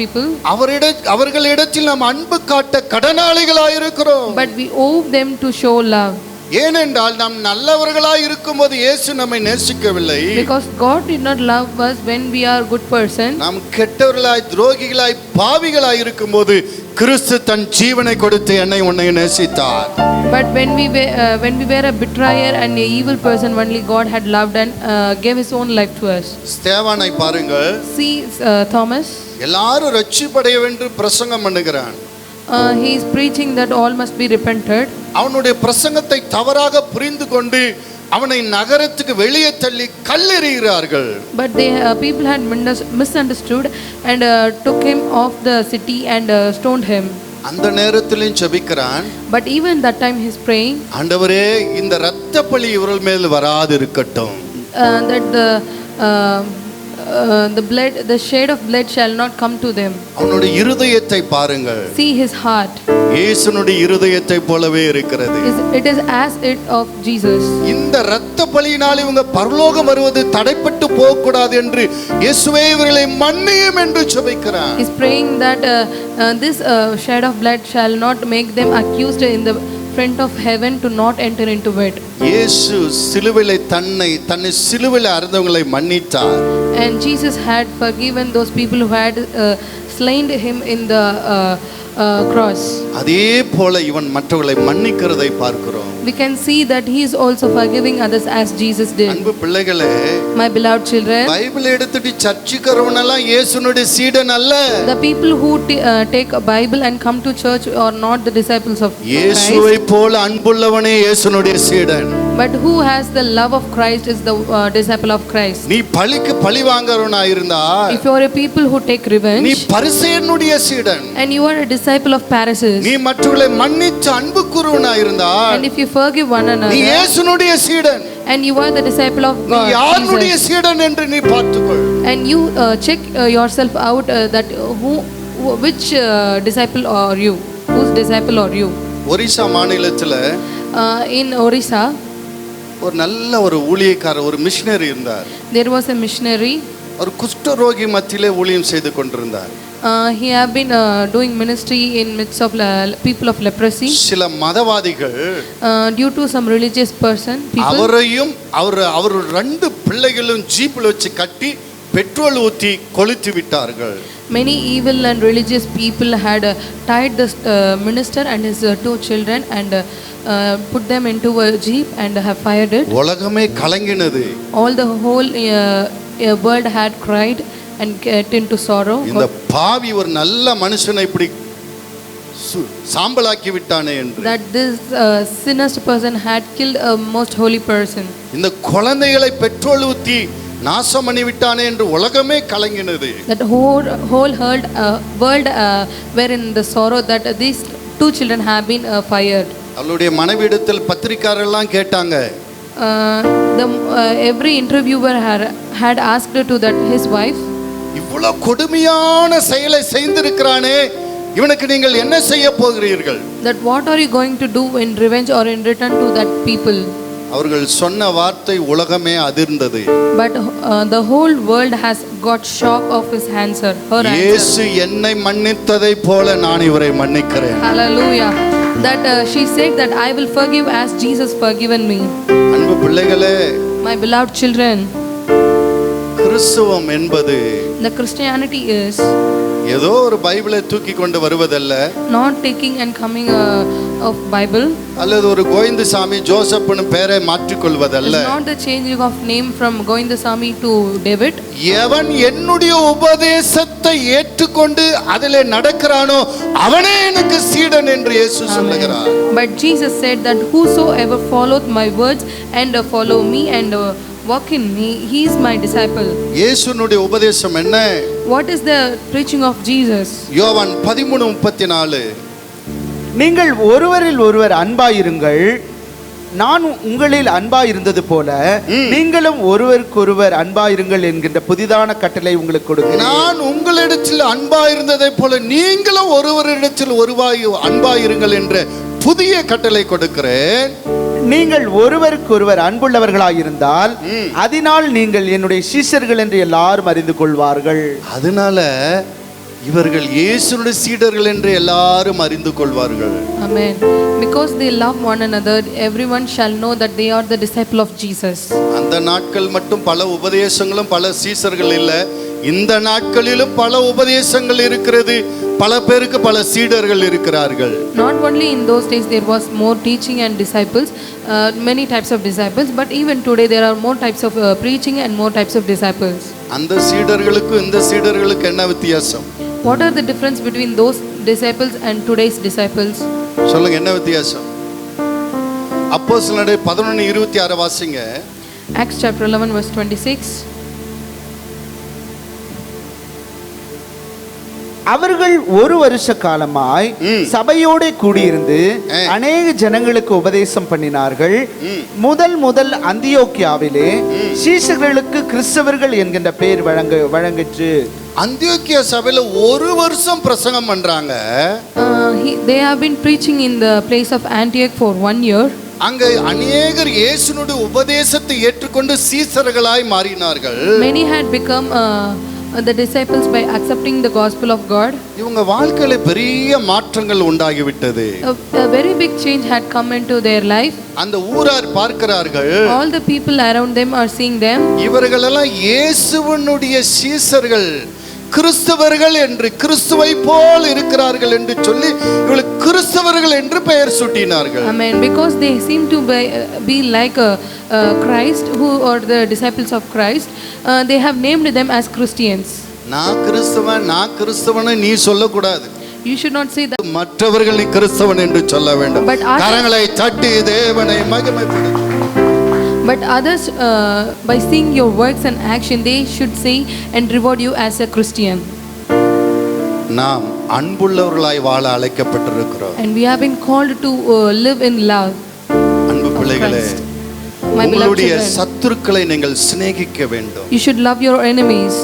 people, அவர்களிடத்தில் நாம் அன்பு காட்ட கடனாளிகளாய் இருக்கிறோம். but we owe them to show love. ஏனென்றால் நாம் நல்லவர்களாய் இருக்கும்போது இயேசு நம்மை நேசிக்கவில்லை. Because God did not love us when we are good person. நாம் கெட்டவர்களாய், துரோகிகளாய், பாவிகளாய் இருக்கும்போது கிறிஸ்து தன் ஜீவனை கொடுத்து என்னை உன்னை நேசித்தார். But when we were a betrayer and a evil person, only God had loved and gave His own life to us. ஸ்தேவானை பாருங்கள். See Thomas. எல்லாரும் ரட்சிப்படைய வேண்டும் பிரசங்கம் பண்ணுகிறான். He is preaching that all must be repented. அவனுடைய பிரசங்கத்தை தவறாக புரிந்து கொண்டு அவனை நகரத்துக்கு வெளியே தள்ளி கல்லெறிகிறார்கள். But people had misunderstood and took him off the city and stoned him. அந்த நேரத்திலும் ஜெபிக்கிறான். But even that time he is praying, ஆண்டவரே, இந்த இரத்த பழி இவர்கள் மேல் வராது இருக்கட்டும். that the blood, the shade of blood shall not come to them. அவனுடைய இருதயத்தை பாருங்கள். See his heart. இயேசுனுடைய இருதயத்தை போலவே இருக்கிறது. It is as it of Jesus. இந்த இரத்த பழியினால் இவங்க பரலோகம் வருவது தடைப்பட்டு போக கூடாது என்று இயேசுவே இவர்களை மன்னியும் என்று ஜெபிக்கிறான். He is praying that this shed of blood shall not make them accused in the front of heaven to not enter into it. இயேசு சிலுவையிலே தன்னை சிலுவையிலே அறைந்தவங்களை மன்னித்தார். And Jesus had forgiven those people who had slain him in the cross. அதே போல இவன் மற்றவர்களை மன்னிக்கிறதை பார்க்கிறோம். We can see that he is also forgiving others as Jesus did. அன்பு பிள்ளைகளே, My beloved children, பைபிள் எடுத்துட்டு சர்ச்சுக்கிறவனெல்லாம் இயேசுனுடைய சீடன் அல்ல. the people who take a Bible and come to church are not the disciples of இயேசுவை Christ, போல அன்புள்ளவனே இயேசுனுடைய சீடன். but who has the love of Christ is the disciple of Christ. நீ பழிக்கு பழி வாங்குறவனா இருந்தா, If you are a people who take நீ revenge பரிசேயனுடைய சீடன். and you are a disciple of Pharisees, நீ மற்றவர்களை மன்னிச்சு அன்பு கூறுவனா இருந்தா, and if you forgive one நீ another இயேசுனுடைய சீடன். and you are the disciple of நீ யாருடைய Jesus, சீடன் என்று நீ பார்த்துக்கொள். and you check yourself out that which disciple are you, whose disciple are you. Orissa மாநிலத்துல In Orissa, ஒரு நல்ல ஒரு ஊழியக்காரர், ஒரு மிஷனரி இருந்தார். there was a missionary. ஒரு குஷ்டரோகி மத்தியிலே ஊழியம் செய்து கொண்டிருந்தார். He have been doing ministry in midst of people of leprosy. சில மதவாதிகள் Due to some religious people, அவரையும் அவர் ரெண்டு பிள்ளைகளும் ஜீப்பில் வச்சு கட்டி பெட்ரோல் ஊற்றி கொளுத்தி விட்டார்கள். many evil and religious people had tied this minister and his two children and put them into a jeep and have fired it. உலகமே கலங்கினது. All the whole world had cried and get into sorrow. இந்த பாவி ஒரு நல்ல மனுஷனை இப்படி சாம்பலாக்கி விட்டானே என்று. That this sinners person had killed a most holy person. இந்த குழந்தைகளை பெட்ரோல் ஊற்றி நாசம் பண்ணி விட்டானே என்று உலகமே கலங்கினது. That whole world were in the sorrow that these two children have been fired. அவளுடைய மனைவியிடத்தில் பத்திரிக்கையாளர்லாம் கேட்டாங்க. Every interviewer had asked to that his wife, இவ்வளவு கொடுமையான செயலை செய்திருக்கிறானே, இவனுக்கு நீங்கள் என்ன செய்ய போகிறீர்கள்? that what are you going to do in revenge or in return to that people? அவர்கள் சொன்ன வார்த்தை உலகமே அதிர்ந்தது. But the whole world has got shock of his answer, her answer. இயேசு என்னை மன்னித்ததை போல நான் இவரை மன்னிக்கிறேன். Hallelujah. That she said that I will forgive as Jesus forgiven me. அன்பு பிள்ளைகளே, My beloved children, கிறிஸ்தவம் என்பது the Christianity is ஏதோ ஒரு பைபிளை தூக்கி கொண்டு வருவதல்ல, not taking and coming of Bible. அல்லது ஒரு கோவிந்தசாமி ஜோசப்னு பெயரை மாற்றிக்கொள்வதல்ல. It's not the changing of name from Govindasamy to David. எவன் என்னுடைய உபதேசத்தை ஏற்றுக்கொண்டு அதிலே நடக்கிறானோ அவனே எனக்கு சீடன் என்று இயேசு சொல்லுகிறார். But Jesus said that whosoever followeth my words and follow me and walk in me, he is my disciple. இயேசுனுடைய உபதேசம் என்ன? What is the preaching of Jesus? யோவான் 13:34. நீங்கள் ஒருவரில் ஒருவர் அன்பாயிருங்கள், நான் உங்களில் அன்பாயிருந்தது போல நீங்களும் ஒருவருக்கொருவர் அன்பாயிருங்கள் என்கின்ற புதிதான கட்டளை உங்களுக்கு கொடுக்கிறேன். நான் உங்களிடத்தில் அன்பாயிருந்ததை போல நீங்களும் ஒருவரிடத்தில் அன்பாயிருங்கள் என்ற புதிய கட்டளை கொடுக்கிறேன். நீங்கள் ஒருவருக்கொருவர் அன்புள்ளவர்களாயிருந்தால் அதனால் நீங்கள் என்னுடைய சீஷர்கள் என்று எல்லாரும் அறிந்து கொள்வார்கள். அதனால இவர்கள் இயேசுவுடைய சீடர்கள் என்று எல்லாரும் அறிந்து கொள்வார்கள். Amen. Because they love one another, everyone shall know that they are the disciple of Jesus. அந்த நாட்கள் மட்டும் பல உபதேசங்களும் பல சீஷர்கள் இல்ல, இந்த நாட்களிலும் பல உபதேசங்கள் இருக்கிறது, பல பேருக்கு பல சீடர்கள் இருக்கிறார்கள். Not only in those days there was more teaching and disciples, many types of disciples, but even today there are more types of preaching and more types of disciples. அந்த சீடர்களுக்கு இந்த சீடர்களுக்கு என்ன வித்தியாசம்? What are the difference between those disciples and today's disciples? சொல்லுங்க, என்ன வித்தியாசம்? அப்போஸ்தலர் 11:26 வாசிங்க. Acts chapter 11 verse 26. அவர்கள் ஒரு வருஷ காலமாய் சபையோடு கூடியிருந்து அநேக ஜனங்களுக்கு உபதேசம் பண்ணினார்கள். முதல் அந்தியோக்கியாவிலே சீஷர்களுக்கு கிறிஸ்தவர்கள் என்கின்ற பெயர் வழங்கிற்று. அந்தியோக்கியா சபையில ஒரு வருஷம் பிரசங்கம் பண்றாங்க. They have been preaching in the place of Antioch for 1 year. அங்க அநேகர் இயேசுனுடைய உபதேசத்தை ஏற்றுக்கொண்டு சீஷர்களாய் மாறினார்கள். Many had become the disciples by accepting the gospel of God. இவங்க வாழ்க்கையில பெரிய மாற்றங்கள் உண்டாகிவிட்டது. A very big change had come into their life. அந்த ஊரார் பார்க்கிறார்கள். All the people around them are seeing them. இவர்கள் எல்லாம் இயேசுவினுடைய சீஷர்கள், கிறிஸ்தவர்கள் என்று, கிறிஸ்துவை போல் இருக்கிறார்கள் என்று சொல்லி இவர்களுக்கு கிறிஸ்தவர்கள் என்று பெயர் சூட்டினார்கள். Amen. Because they seem to be like Christ, who are the disciples of Christ, they have named them as Christians. நான் கிறிஸ்தவன் நீ சொல்லக்கூடாது. You should not say that. மற்றவர்கள் நீ கிறிஸ்தவன் என்று சொல்ல வேண்டும். கரங்களை தட்டி தேவனை மகிமைப்படு. But others, by seeing your works and action, they should say and reward you as a Christian. நாம் அன்புள்ளவர்களாய் வாழ அழைக்கப்பட்டிருக்கிறோம். And we have been called to live in love. அன்பு பிள்ளைகளே, உங்களுடைய சத்துருக்களை நீங்கள் சிநேகிக்க வேண்டும். You should love your enemies.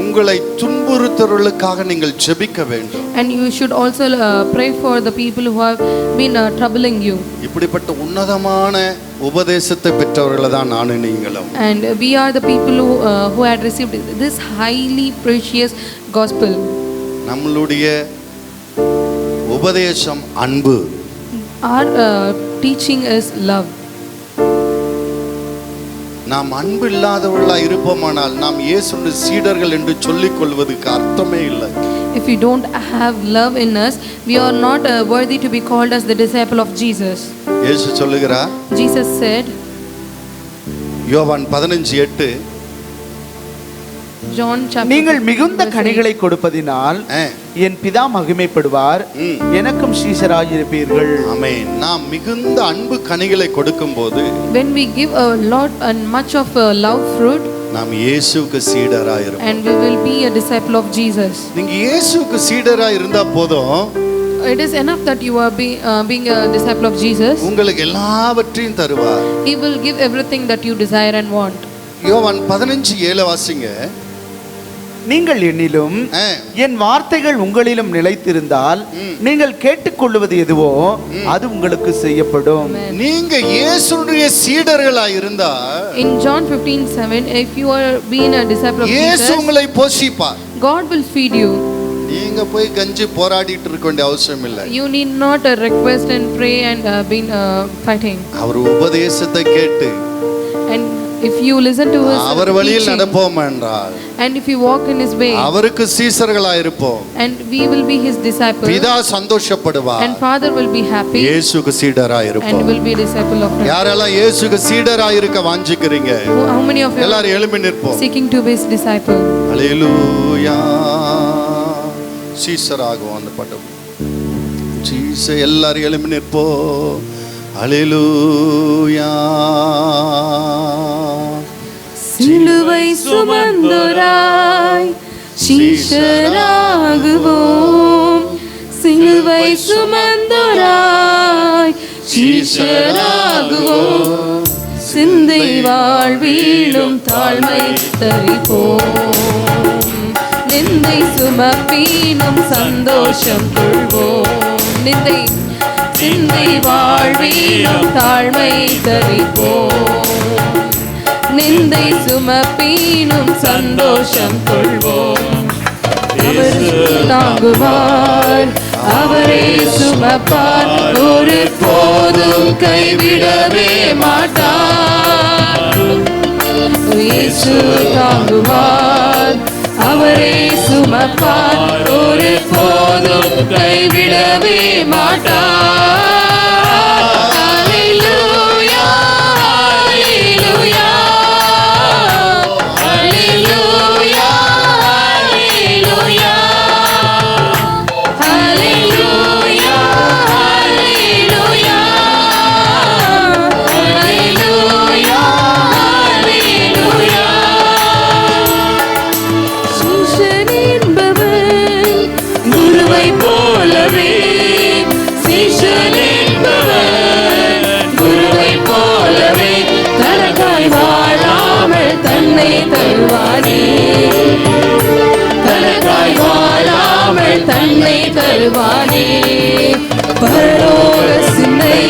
உங்களை துன்புறுத்துறவர்களுக்காக நீங்கள் ஜெபிக்க வேண்டும். And you should also pray for the people who have been troubling you. இப்படிப்பட்ட உன்னதமான உபதேசத்தை பெற்றவர்கள் தான் நானும் நீங்களும். And we are the people who had received this highly precious gospel. நம்மளுடைய உபதேசம் அன்பு. Our teaching is love. நாம் அன்பு இல்லாதவர்களா இருப்போமானால் நாம் இயேசுவின் சீடர்கள் என்று சொல்லிக் கொள்வதற்கு அர்த்தமே இல்லை. If we don't have love in us, we are not worthy to be called as the disciple of Jesus. இயேசு சொல்லுகிறார். Jesus said, யோவான் 15:8, John chapter, நீங்கள் மிகுந்த கனிகளை கொடுப்பதினால் என் பிதா மகிமைப்படுவார், எனக்கும் சீஷராயிருப்பீர்கள். ஆமென். நாம் மிகுந்த அன்பு கனிகளை கொடுக்கும்போது, when we give a lot and much of love fruit, நாம் இயேசுவுக்கு சீடராய் இருப்போம். and we will be a disciple of Jesus. நீங்க இயேசுவுக்கு சீடராய் இருந்தா போதும். It is enough that you are being a disciple of Jesus. உங்களுக்கு எல்லாவற்றையும் தருவார். He will give everything that you desire and want. யோவான் 15:7 வாசிங்க. நீங்கள் என்னிலும் என் வார்த்தைகள் உங்களிலும் நிலைத்திருந்தால் நீங்கள் கேட்டுக்கொள்வது எதுவோ அது உங்களுக்கு செய்யப்படும். நீங்க இயேசுவுடைய சீடர்களாய் இருந்தா, in John 15:7, if you are being a disciple of இயேசு Jesus, உங்களை போஷிப்பார். God will feed you. நீங்க போய் கஞ்சி போராடிட்டு இருக்க வேண்டிய அவசியம் இல்லை. You need not request and pray and been fighting. அவர் உபதேசத்தை கேட்டு, and if you listen to his அவர் வழியில் teaching, நடப்போம் என்றால், and if you walk in his way, அவருக்கு சீஷர்களாய் இருப்போம், and we will be his disciples, பிதா சந்தோஷப்படுவார், and Father will be happy, இயேசுக்கு சீடராய் இருப்போம். and will be a disciple of him. யாரெல்லாம் இயேசுக்கு சீடராய் இருக்க வாஞ்சிக்கிறீங்க? How many of you எல்லாரும் எழும்பி நிற்போம். seeking to be his disciple? ஹல்லேலூயா. சீஷராகும் அந்த பாட்டு. எல்லாரும் எழும்பி நிற்போம். ஹல்லேலூயா. சிலுவை சுமந்தோராய் சீஷராகுவோம், சிலுவை சுமந்தோராய் சீஷராகுவோம். சிந்தை வாழ்வீழும் தாழ்மை தரிப்போம். நிந்தை சுமப்பீனும் சந்தோஷம் கொள்வோம். நிந்தை சிந்தை வாழ்வீழும் தாழ்மை தரிப்போம். நிந்தை சுமப்பீனும் சந்தோஷம் கொள்வோம். அவரே தாங்குவார், அவரே சுமப்பார், ஒரு போதும் கைவிடவே மாட்டார். இயேசு தாங்குவார், அவரே சுமப்பார், ஒரு போதும் கைவிடவே மாட்டார். அல்லேலூயா, அல்லேலூயா, அல்லேலூயா, அல்லேலூயா, அல்லேலூயா, அல்லேலூயா, அல்லேலூயா. சீஷன் என்பவன் குருவை போலவே, சீஷன் என்பவன் குருவை போலவே தனக்காய் வாழாமல் தன்னை தருவானே. தனக்காய் வாழாமல் தன்னை தருவானே. பரலோக சிந்தை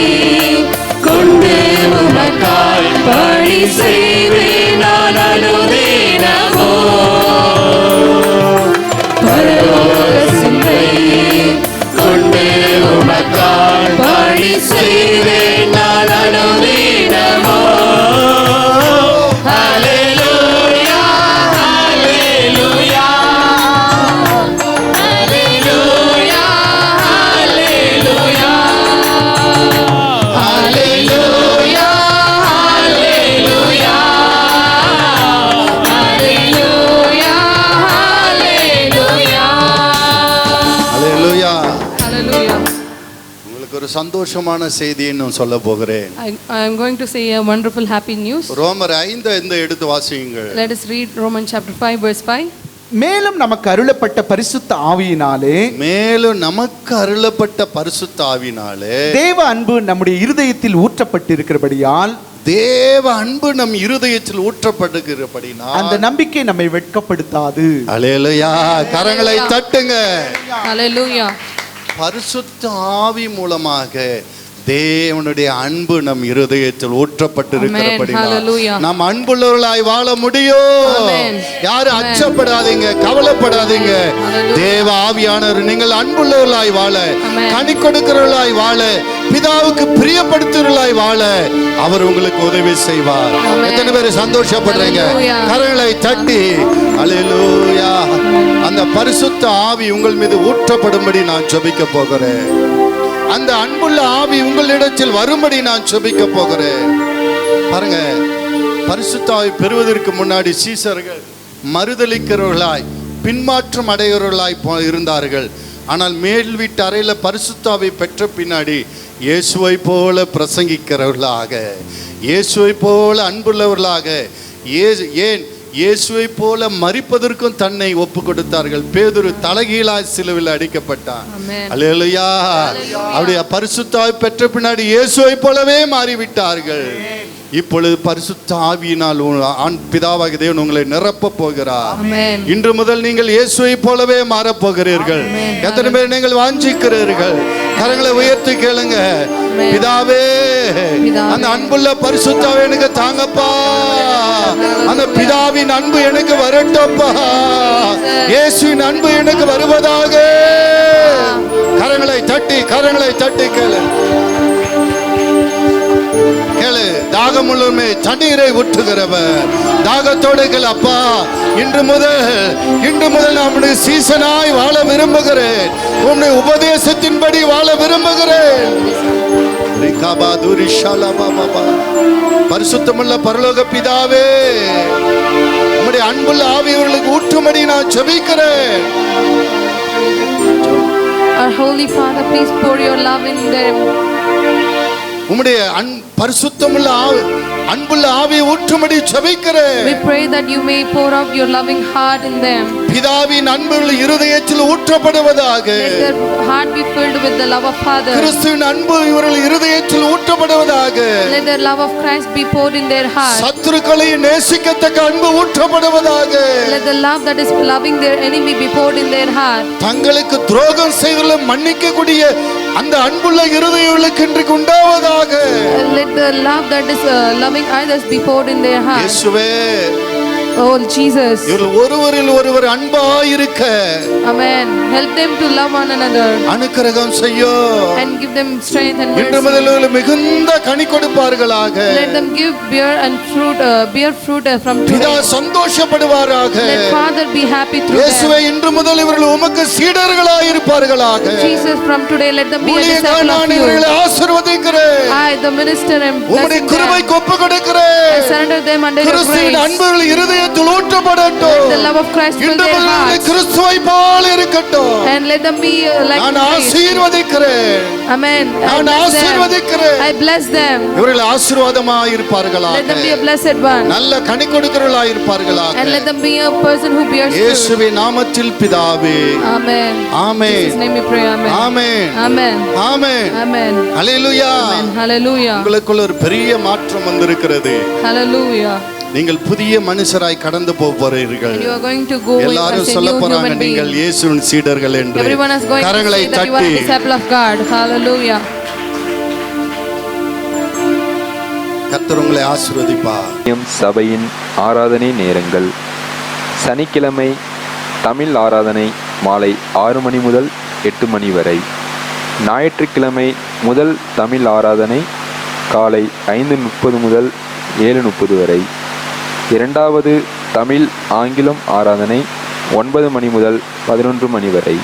கொண்டு உமக்காய் பணி செய்வேன் நான் அனுதினமோ. பரலோக சிந்தை கொண்டு உமக்காய் பணி செய்வேன் நான் அனுதினமோ. அல்லேலூயா, அல்லேலூயா, அல்லேலூயா, அல்லேலூயா, அல்லேலூயா, அல்லேலூயா, அல்லேலூயா, அல்லேலூயா. அல்லேலூயா. Hallelujah. உங்களுக்கு ஒரு சந்தோஷமான செய்தி இன்னும் சொல்ல போகிறேன். I am going to say a wonderful happy news. ரோமர் 5 இந்த எடுத்து வாசியுங்கள். Let us read Romans chapter 5 verse 5. மேலும் நமக்கு அருளப்பட்ட பரிசுத்த ஆவியினாலே மேலும் நமக்கு அருளப்பட்ட பரிசுத்த ஆவினாலே தேவ அன்பு நம்முடைய இருதயத்தில் ஊற்றப்பட்டிருக்கிறபடியால் தேவ அன்பு நம் இருதயத்தில் ஊற்றப்படுகிறபடினால் அந்த நம்பிக்கை நம்மை வெட்கப்படுத்தாது. அல்லேலூயா. கரங்களை தட்டுங்க. Hallelujah. பரிசுத்த ஆவி மூலமாக தேவனுடைய அன்பு நம் இருதயத்தில் ஊற்றப்பட்டிருக்கிறபடினால் Hallelujah. நாம் அன்புள்ளவர்களாய் வாழ முடியும். Amen. யாரும் அச்சப்படாதீங்க, கவலைப்படாதீங்க. தேவ ஆவியானவர் நீங்கள் அன்புள்ளவர்களாய் வாழ, Amen. கனி கொடுக்கிறவர்களாய் வாழ, பிதாவுக்கு பிரியப்படுத்துகிறவர்களாய் வாழ அவர் உங்களுக்கு உதவி செய்வார். Amen. எத்தனை பேர் சந்தோஷப்படுறீங்க? Hallelujah. கரங்களை தட்டி அல்லேலூயா. அந்த பரிசுத்த ஆவி உங்கள் மீது ஊற்றப்படும்படி நான் ஜெபிக்க போகிறேன். அந்த அன்புள்ள ஆவி உங்களிடத்தில் வரும்படி நான் ஜெபிக்க போகிறேன். பாருங்க, பரிசுத்த ஆவி பெறுவதற்கு முன்னாடி சீசர்கள் மறுதலிக்கிறவர்களாய் பின்மாற்றம் அடைகிறவர்களாய் இருந்தார்கள். ஆனால் மேல் வீட்டு அறையில் பரிசுத்த ஆவி பெற்ற பின்னாடி இயேசுவை போல பிரசங்கிக்கிறவர்களாக, இயேசுவை போல அன்புள்ளவர்களாக, ஏன் இயேசுவை போல மரிப்பதற்கும் தன்னை ஒப்பு கொடுத்தார்கள். பேதுரு தலைகீழாய் சிலுவையில் அடிக்கப்பட்டான். Amen. அல்லேலூயா. அப்படியே பரிசுத்த ஆவி பெற்ற பின்னாடி இயேசுவை போலவே மாறிவிட்டார்கள். இப்பொழுது பரிசுத்த ஆவியினால் ஆண் பிதாவாகிய தேவன் உங்களை நிரப்ப போகிறார். Amen. இன்று முதல் நீங்கள் இயேசுவை போலவே மாறப் போகிறீர்கள். எத்தனை பேர் நீங்கள் வாஞ்சிக்கிறீர்கள்? கரங்களை உயர்த்தி கேளுங்க. பிதாவே, அந்த அன்புள்ள பரிசுத்த ஆவி எனக்கு தாங்கப்பா. அந்த பிதாவின் அன்பு எனக்கு வரட்டப்பா. இயேசுவின் அன்பு எனக்கு வருவதாக. கரங்களை தட்டி கேளு. கேளு. தாகம் முழுமே தண்ணீரை ஊற்றுகிறவர். தாகத்தோடு கேளு. அப்பா, இன்று முதல் நம்முடைய சீசனாய் வாழ விரும்புகிறேன். உன்னுடைய உபதேசத்தின்படி வாழ விரும்புகிறேன். பரிசுத்தமுள்ள பரலோக பிதாவே, உம்முடைய அன்புள்ள ஆவியவர்களுக்கு ஊற்றும்படி நான் ஜெபிக்கிறேன். Our Holy Father, please pour your love in them. உம்முடைய பரிசுத்தமுள்ள அன்புள்ள ஆவியை ஊற்றும்படி ஜெபிக்கிறேன். We pray that you may pour out your loving heart in them. பிதாவின் அன்பு இருதயத்தில் ஊற்றப்படுவதாக. Let their heart be filled with the love of Father. கிறிஸ்துவின் அன்பு இவர்கள் இருதயத்தில் ஊற்றப்படுவதாக. Let the love of Christ be poured in their heart. சத்துருக்களை நேசிக்கத்தக்க அன்பு ஊற்றப்படுவதாக. Let the love that is loving their enemy be poured in their heart. தங்களுக்கு துரோகம் செய்தவர்களை மன்னிக்கக்கூடிய அந்த அன்புள்ள இருதயங்களுக்கு இன்றைக்கு உண்டாவதாக. Let the love that is loving others be poured in their heart. இயேசுவே, Oh Jesus. இவர்கள் ஒருவரில் ஒருவர் அன்பாயிருக்க. Amen. Help them to love one another. அனுக்கிரகம் செய்யும். And give them strength and இன்று mercy. முதல் மிகுந்த கனி கொடுப்பார்களாக. Let them give bear fruit from பிதா today. சந்தோஷப்படுவாராக. Let Father be happy through இயேசுவே, them. இன்று முதல் இவர்கள் உமக்கு சீடர்களாய் இருப்பார்களாக. Jesus, from today let them be a disciple ஊழியக்காரன் of நான் you. இவர்களை ஆசீர்வதிக்கிறேன். I, the minister, am உம்முடைய blessing கிருபைக்கு them. ஒப்பு கொடுக்கிறேன். I surrender them under your கிறிஸ்துவின் grace. அன்புகள் இருதயத்தில் ஊற்றப்படட்டும். Let the love of Christ fill இன்று their முதல் hearts. கிறிஸ்துவை போல இருக்கட்டும். And let them be like நான் Christ. ஆசீர்வதிக்கிறேன். Amen. I நான் bless them. ஆசீர்வதிக்கிறேன். I bless them. இவர்கள் ஆசீர்வாதமாய் இருப்பார்களாக. Let them be a blessed one. நல்ல கனி கொடுக்கிறவர்களாய் இருப்பார்களாக. And let them be a person who bears fruit. இயேசுவின் நாமத்தில் பிதாவே. Amen. Amen. In Jesus' name we pray. Amen. Amen. Amen. Amen. Amen. Hallelujah. Amen. Hallelujah. உங்களுக்குள்ள ஒரு பெரிய மாற்றம் வந்திருக்கிறது. Hallelujah. நீங்கள் புதிய மனுஷராய் கடந்து போகிறீர்கள். And you are going to go with எல்லாரும் as a சொல்ல new போறாங்க human நீங்கள் being. இயேசுவின் சீடர்கள் என்று. Everyone is going to கரங்களை say that you are தட்டி a disciple of God. Hallelujah. கர்த்தர் உங்களை ஆசீர்வதிப்பார். சபையின் ஆராதனை நேரங்கள்: சனிக்கிழமை தமிழ் ஆராதனை மாலை 6 மணி முதல் 8 மணி வரை. ஞாயிற்றுக்கிழமை முதல் தமிழ் ஆராதனை காலை 5:30 முதல் 7:30 வரை. இரண்டாவது தமிழ் ஆங்கிலம் ஆராதனை 9 மணி முதல் 11 மணி வரை.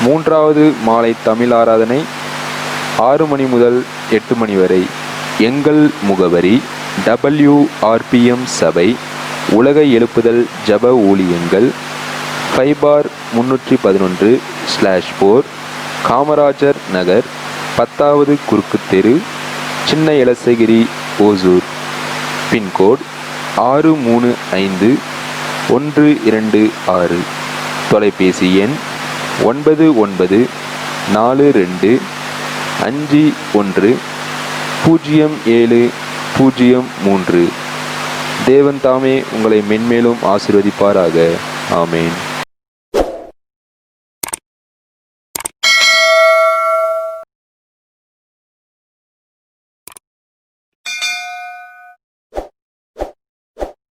மூன்றாவது மாலை தமிழ் ஆராதனை 6 மணி முதல் 8 மணி வரை. எங்கள் முகவரி WRPM சபை, உலக எழுப்புதல் ஜப ஊழியங்கள், 5/311/4 காமராஜர் நகர், 10வது குறுக்கு தெரு, சின்ன எலசகிரி, ஓசூர். பின்கோட் 635-126. தொலைபேசி எண் 9942510703. தேவன் தாமே உங்களை மென்மேலும் ஆசீர்வதிப்பாராக. ஆமேன்.